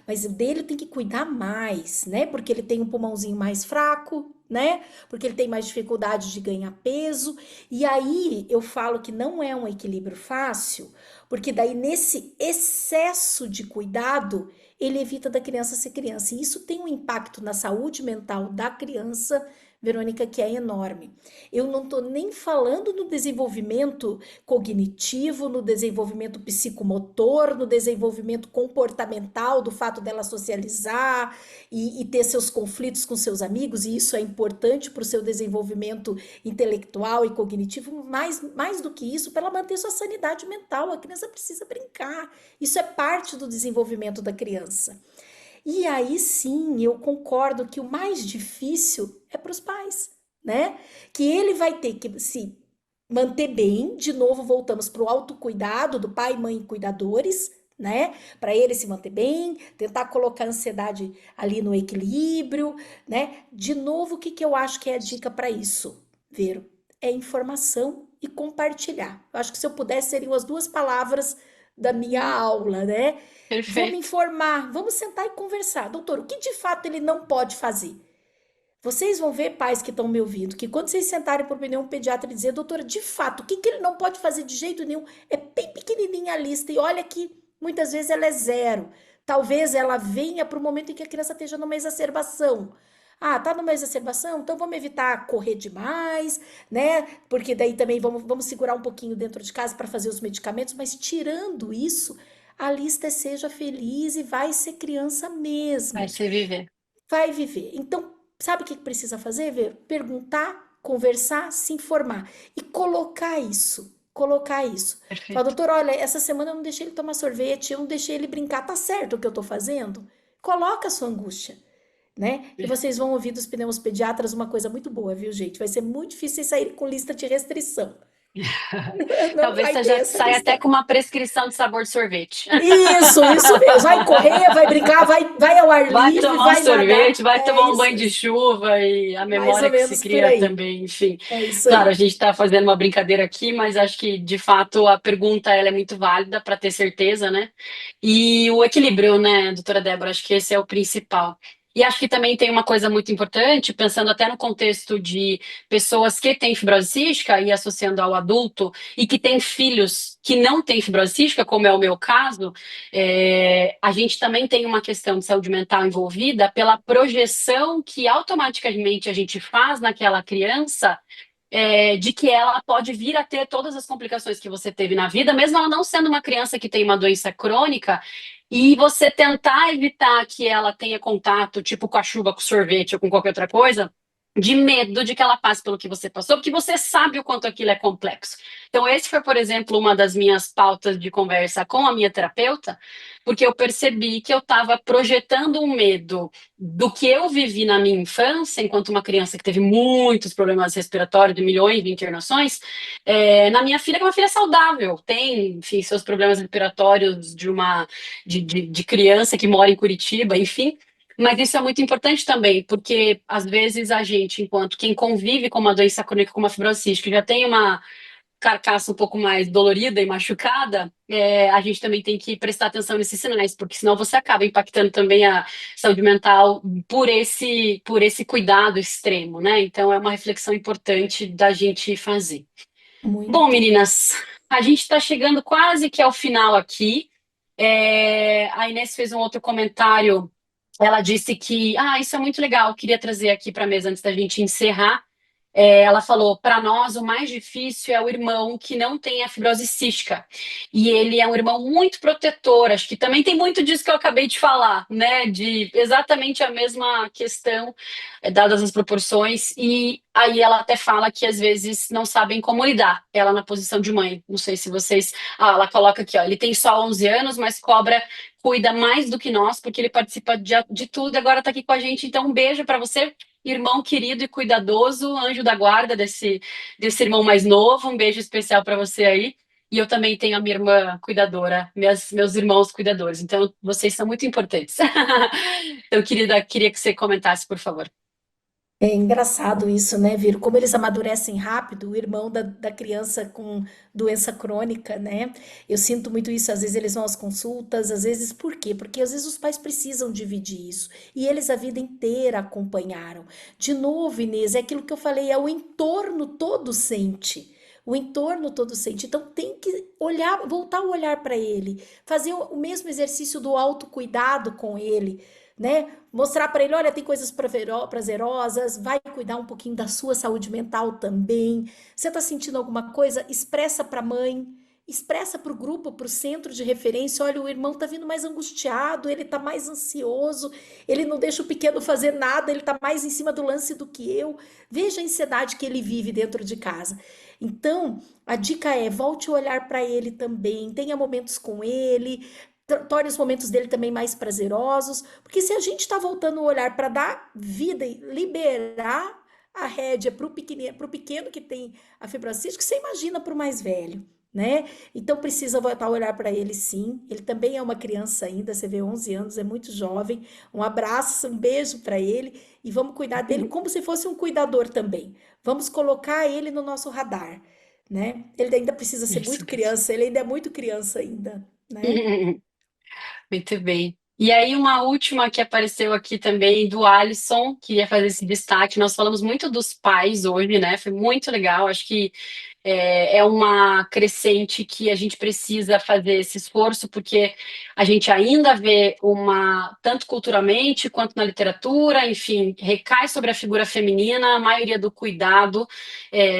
mas o dele tem que cuidar mais, né? Porque ele tem um pulmãozinho mais fraco, né? Porque ele tem mais dificuldade de ganhar peso. E aí eu falo que não é um equilíbrio fácil, porque daí nesse excesso de cuidado ele evita da criança ser criança. E isso tem um impacto na saúde mental da criança Verônica, que é enorme. Eu não estou nem falando no desenvolvimento cognitivo, no desenvolvimento psicomotor, no desenvolvimento comportamental, do fato dela socializar e ter seus conflitos com seus amigos, e isso é importante para o seu desenvolvimento intelectual e cognitivo, mais do que isso, para ela manter sua sanidade mental. A criança precisa brincar. Isso é parte do desenvolvimento da criança. E aí sim, eu concordo que o mais difícil é para os pais, né? Que ele vai ter que se manter bem, de novo voltamos para o autocuidado do pai, mãe e cuidadores, né? Para ele se manter bem, tentar colocar a ansiedade ali no equilíbrio, né? De novo, o que que eu acho que é a dica para isso, Vero? É informação e compartilhar. Eu acho que se eu pudesse, seriam as duas palavras da minha aula, né? Vamos Perfeito. informar, vamos sentar e conversar. Doutor, o que de fato ele não pode fazer? Vocês vão ver, pais que estão me ouvindo, que quando vocês sentarem por um pediatra e dizer, doutora, de fato, o que que ele não pode fazer de jeito nenhum? É bem pequenininha a lista e olha que muitas vezes ela é zero. Talvez ela venha para o momento em que a criança esteja numa exacerbação. Ah, tá numa exacerbação? Então vamos evitar correr demais, né? Porque daí também vamos segurar um pouquinho dentro de casa para fazer os medicamentos, mas tirando isso, a lista é seja feliz e vai ser criança Vai mesmo. ser viver. Vai viver. Então, sabe o que precisa fazer, Ver? Perguntar, conversar, se informar e colocar isso. Colocar isso. Fala, Perfeito. doutor, olha, essa semana eu não deixei ele tomar sorvete, eu não deixei ele brincar, tá certo o que eu tô fazendo? Coloca a sua angústia, né? E vocês vão ouvir dos pneus pediatras uma coisa muito boa, viu, gente? Vai ser muito difícil vocês saírem com lista de restrição. Não Talvez vai ter seja, essa saia até questão. com uma prescrição de sabor de sorvete. Isso mesmo. Vai correr, vai brincar, vai ao ar Vai livre, tomar um vai nadar. sorvete, vai É tomar um isso banho de mesmo. chuva e a Mais memória ou que se menos por cria aí. também, enfim. É isso Claro, a aí. gente está fazendo uma brincadeira aqui, mas acho que de fato a pergunta ela é muito válida para ter certeza, né? E o equilíbrio, né, doutora Débora, acho que esse é o principal. E acho que também tem uma coisa muito importante, pensando até no contexto de pessoas que têm fibrose cística e associando ao adulto, e que têm filhos que não têm fibrose cística, como é o meu caso, a gente também tem uma questão de saúde mental envolvida pela projeção que automaticamente a gente faz naquela criança, de que ela pode vir a ter todas as complicações que você teve na vida, mesmo ela não sendo uma criança que tem uma doença crônica, e você tentar evitar que ela tenha contato, tipo com a chuva, com sorvete ou com qualquer outra coisa, de medo de que ela passe pelo que você passou, porque você sabe o quanto aquilo é complexo. Então, esse foi, por exemplo, uma das minhas pautas de conversa com a minha terapeuta, porque eu percebi que eu estava projetando um medo do que eu vivi na minha infância, enquanto uma criança que teve muitos problemas respiratórios, de milhões de internações, na minha filha, que é uma filha saudável, tem, enfim, seus problemas respiratórios de criança que mora em Curitiba, enfim. Mas isso é muito importante também, porque às vezes a gente, enquanto quem convive com uma doença crônica como a fibrose cística, já tem uma carcaça um pouco mais dolorida e machucada, a gente também tem que prestar atenção nesses sinais, porque senão você acaba impactando também a saúde mental por esse cuidado extremo, né? Então é uma reflexão importante da gente fazer. Bom, Muito. meninas, a gente está chegando quase que ao final aqui. A Inês fez um outro comentário. Ela disse que, isso é muito legal, queria trazer aqui para a mesa antes da gente encerrar. Ela falou: para nós, o mais difícil é o irmão que não tem a fibrose cística. E ele é um irmão muito protetor. Acho que também tem muito disso que eu acabei de falar, né? De exatamente a mesma questão, dadas as proporções. E aí ela até fala que às vezes não sabem como lidar, ela na posição de mãe. Não sei se vocês. Ela coloca aqui, ó, ele tem só 11 anos, mas cuida mais do que nós, porque ele participa de tudo e agora está aqui com a gente. Então, um beijo para você, irmão querido e cuidadoso, anjo da guarda desse irmão mais novo. Um beijo especial para você aí. E eu também tenho a minha irmã cuidadora, meus irmãos cuidadores. Então, vocês são muito importantes. Então, queria que você comentasse, por favor. É engraçado isso, né, Viro? Como eles amadurecem rápido, o irmão da criança com doença crônica, né? Eu sinto muito isso. Às vezes eles vão às consultas, às vezes por quê? Porque às vezes os pais precisam dividir isso. E eles a vida inteira acompanharam. De novo, Inês, é aquilo que eu falei, é o entorno todo sente. O entorno todo sente. Então tem que olhar, voltar o olhar para ele, fazer o mesmo exercício do autocuidado com ele. né? Mostrar para ele, olha, tem coisas prazerosas, vai cuidar um pouquinho da sua saúde mental também. Você está sentindo alguma coisa? Expressa para a mãe, expressa para o grupo, para o centro de referência. Olha, o irmão está vindo mais angustiado, ele está mais ansioso, ele não deixa o pequeno fazer nada, ele está mais em cima do lance do que eu. Veja a ansiedade que ele vive dentro de casa. Então, a dica é: volte o olhar para ele também, tenha momentos com ele, torne os momentos dele também mais prazerosos, porque se a gente está voltando o olhar para dar vida e liberar a rédea para o pequeno que tem a fibrose cística, você imagina para o mais velho, né? Então precisa voltar a olhar para ele, sim. Ele também é uma criança ainda, você vê, 11 anos, é muito jovem. Um abraço, um beijo para ele e vamos cuidar dele como se fosse um cuidador também. Vamos colocar ele no nosso radar, né? Ele ainda precisa ser Isso muito criança, ele ainda é muito criança ainda, né? mesmo. Muito bem. E aí, uma última que apareceu aqui também, do Alisson, queria fazer esse destaque. Nós falamos muito dos pais hoje, né? Foi muito legal. Acho que é uma crescente que a gente precisa fazer esse esforço, porque a gente ainda vê tanto culturalmente quanto na literatura, enfim, recai sobre a figura feminina, a maioria do cuidado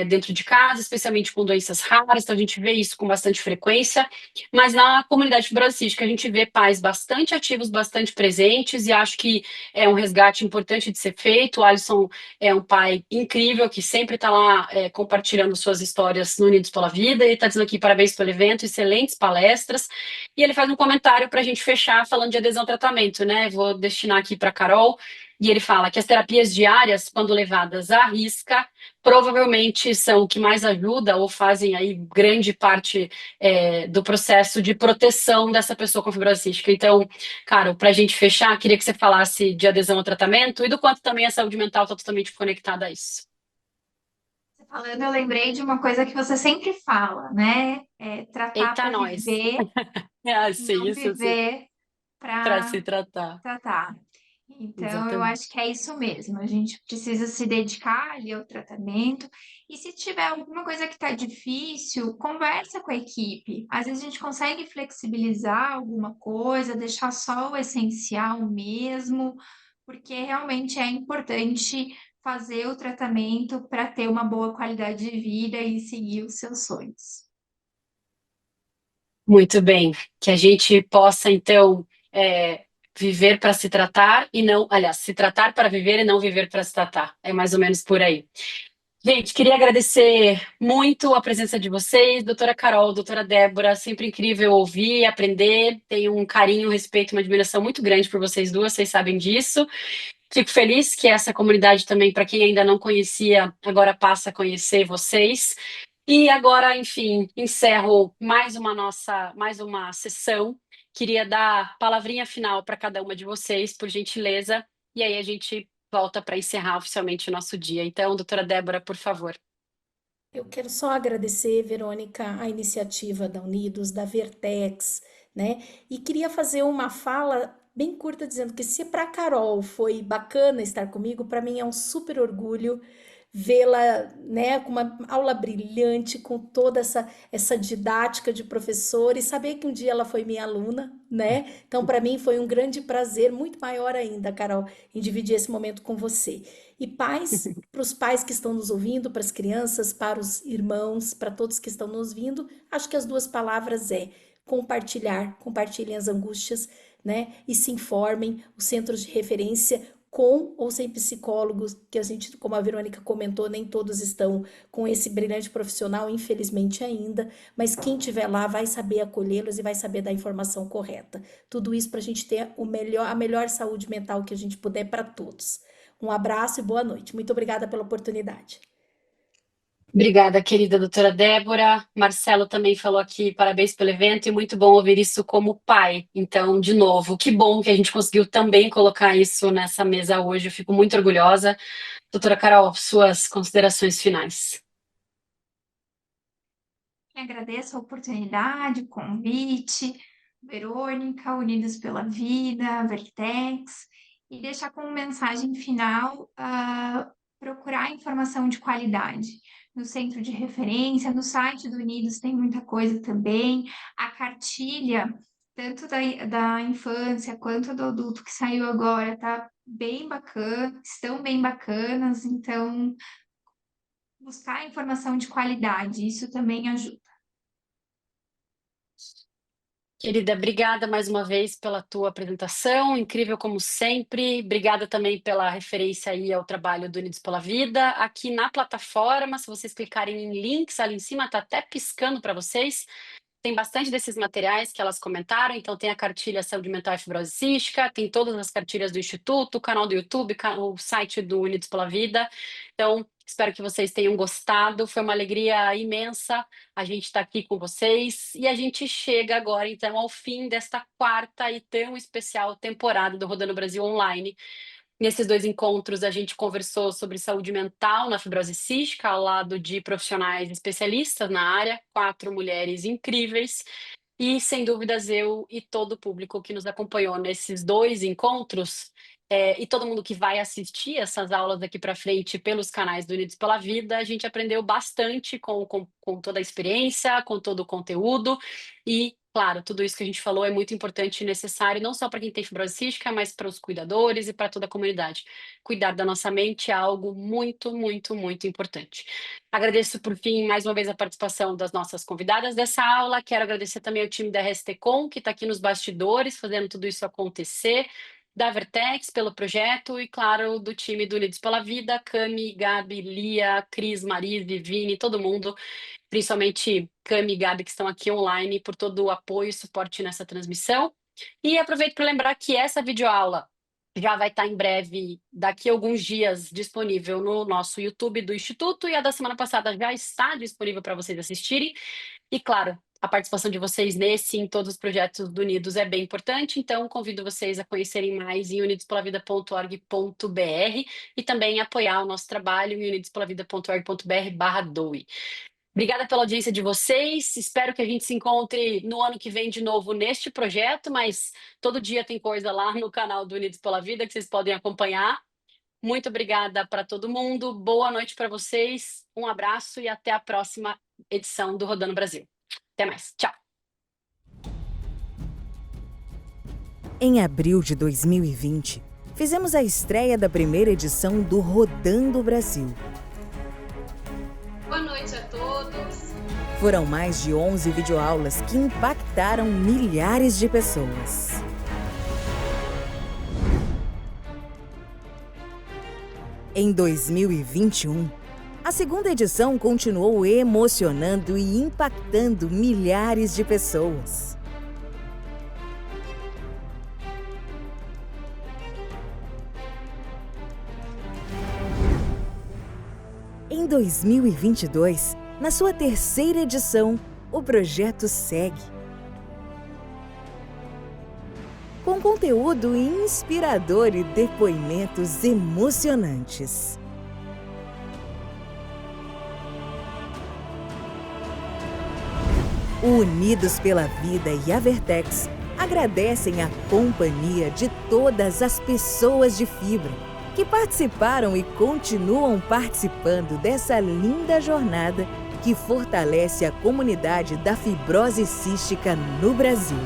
dentro de casa, especialmente com doenças raras, então a gente vê isso com bastante frequência, mas na comunidade fibrocística a gente vê pais bastante ativos, bastante presentes, e acho que é um resgate importante de ser feito. O Alisson é um pai incrível que sempre está lá compartilhando suas histórias no Unidos pela Vida. Ele está dizendo aqui parabéns pelo evento, excelentes palestras. E ele faz um comentário para a gente fechar falando de adesão ao tratamento, né? Vou destinar aqui para a Carol. E ele fala que as terapias diárias, quando levadas à risca, provavelmente são o que mais ajuda ou fazem aí grande parte do processo de proteção dessa pessoa com fibrose cística. Então, Caro, para a gente fechar, queria que você falasse de adesão ao tratamento e do quanto também a saúde mental está totalmente conectada a isso. Você falando, eu lembrei de uma coisa que você sempre fala, né? É tratar Eita, para nós. viver, Ah, sim, não isso sim, viver para para se tratar. tratar. Então, eu Exatamente. acho que é isso mesmo. A gente precisa se dedicar ali ao tratamento. E se tiver alguma coisa que está difícil, conversa com a equipe. Às vezes a gente consegue flexibilizar alguma coisa, deixar só o essencial mesmo, porque realmente é importante fazer o tratamento para ter uma boa qualidade de vida e seguir os seus sonhos. Muito bem. Que a gente possa, então, é, viver para se tratar e não, aliás, se tratar para viver e não viver para se tratar. É mais ou menos por aí. Gente, queria agradecer muito a presença de vocês, doutora Carol, doutora Débora, sempre incrível ouvir, aprender, tenho um carinho, um respeito, uma admiração muito grande por vocês duas, vocês sabem disso. Fico feliz que essa comunidade também, para quem ainda não conhecia, agora passa a conhecer vocês. E agora, enfim, encerro mais uma sessão. Queria dar palavrinha final para cada uma de vocês, por gentileza, e aí a gente volta para encerrar oficialmente o nosso dia. Então, doutora Débora, por favor. Eu quero só agradecer, Verônica, a iniciativa da Unidos, da Vertex, né? E queria fazer uma fala bem curta dizendo que se para a Carol foi bacana estar comigo, para mim é um super orgulho vê-la, né, com uma aula brilhante, com toda essa didática de professor e saber que um dia ela foi minha aluna, né? Então, para mim foi um grande prazer, muito maior ainda, Carol, em dividir esse momento com você. E pais, para os pais que estão nos ouvindo, para as crianças, para os irmãos, para todos que estão nos ouvindo, acho que as duas palavras é compartilhar, compartilhem as angústias, né? E se informem, os centros de referência com ou sem psicólogos, que a gente, como a Verônica comentou, nem todos estão com esse brilhante profissional, infelizmente ainda, mas quem estiver lá vai saber acolhê-los e vai saber dar a informação correta. Tudo isso para a gente ter a melhor saúde mental que a gente puder para todos. Um abraço e boa noite. Muito obrigada pela oportunidade. Obrigada, querida doutora Débora. Marcelo também falou aqui, parabéns pelo evento e muito bom ouvir isso como pai. Então, de novo, que bom que a gente conseguiu também colocar isso nessa mesa hoje. Eu fico muito orgulhosa. Doutora Carol, suas considerações finais. Eu agradeço a oportunidade, o convite, Verônica, Unidos pela Vida, Vertex, e deixar como mensagem final procurar informação de qualidade. No centro de referência, no site do Unidos tem muita coisa também. A cartilha tanto da infância quanto do adulto que saiu agora, tá bem bacana, estão bem bacanas, então buscar informação de qualidade, isso também ajuda. Querida, obrigada mais uma vez pela tua apresentação, incrível como sempre. Obrigada também pela referência aí ao trabalho do Unidos pela Vida. Aqui na plataforma, se vocês clicarem em links ali em cima, tá até piscando para vocês. Tem bastante desses materiais que elas comentaram, então tem a cartilha Saúde Mental e Fibrose Cística, tem todas as cartilhas do Instituto, o canal do YouTube, o site do Unidos pela Vida. Então, espero que vocês tenham gostado. Foi uma alegria imensa a gente estar aqui com vocês. E a gente chega agora, então, ao fim desta quarta e tão especial temporada do Rodando Brasil Online. Nesses dois encontros, a gente conversou sobre saúde mental na fibrose cística, ao lado de profissionais especialistas na área, 4 mulheres incríveis. E, sem dúvidas, eu e todo o público que nos acompanhou nesses dois encontros, e todo mundo que vai assistir essas aulas daqui para frente pelos canais do Unidos pela Vida, a gente aprendeu bastante com toda a experiência, com todo o conteúdo. E, claro, tudo isso que a gente falou é muito importante e necessário, não só para quem tem fibrose cística, mas para os cuidadores e para toda a comunidade. Cuidar da nossa mente é algo muito, muito, muito importante. Agradeço, por fim, mais uma vez a participação das nossas convidadas dessa aula. Quero agradecer também ao time da RSTcom, que está aqui nos bastidores, fazendo tudo isso acontecer, da Vertex pelo projeto e, claro, do time do Unidos pela Vida, Cami, Gabi, Lia, Cris, Marise, Vini, todo mundo, principalmente Cami e Gabi, que estão aqui online, por todo o apoio e suporte nessa transmissão. E aproveito para lembrar que essa videoaula já vai estar em breve, daqui a alguns dias, disponível no nosso YouTube do Instituto, e a da semana passada já está disponível para vocês assistirem. E, claro, a participação de vocês nesse e em todos os projetos do Unidos é bem importante, então convido vocês a conhecerem mais em unidospelavida.org.br e também apoiar o nosso trabalho em unidospelavida.org.br/doe. Obrigada pela audiência de vocês. Espero que a gente se encontre no ano que vem de novo neste projeto, mas todo dia tem coisa lá no canal do Unidos pela Vida que vocês podem acompanhar. Muito obrigada para todo mundo. Boa noite para vocês. Um abraço e até a próxima edição do Rodando Brasil. Até mais. Tchau. Em abril de 2020, fizemos a estreia da primeira edição do Rodando Brasil. Boa noite a todos. Foram mais de 11 videoaulas que impactaram milhares de pessoas. Em 2021, a segunda edição continuou emocionando e impactando milhares de pessoas. Em 2022, na sua terceira edição, o projeto segue. Com conteúdo inspirador e depoimentos emocionantes. O Unidos pela Vida e a Vertex agradecem a companhia de todas as pessoas de fibra que participaram e continuam participando dessa linda jornada que fortalece a comunidade da fibrose cística no Brasil.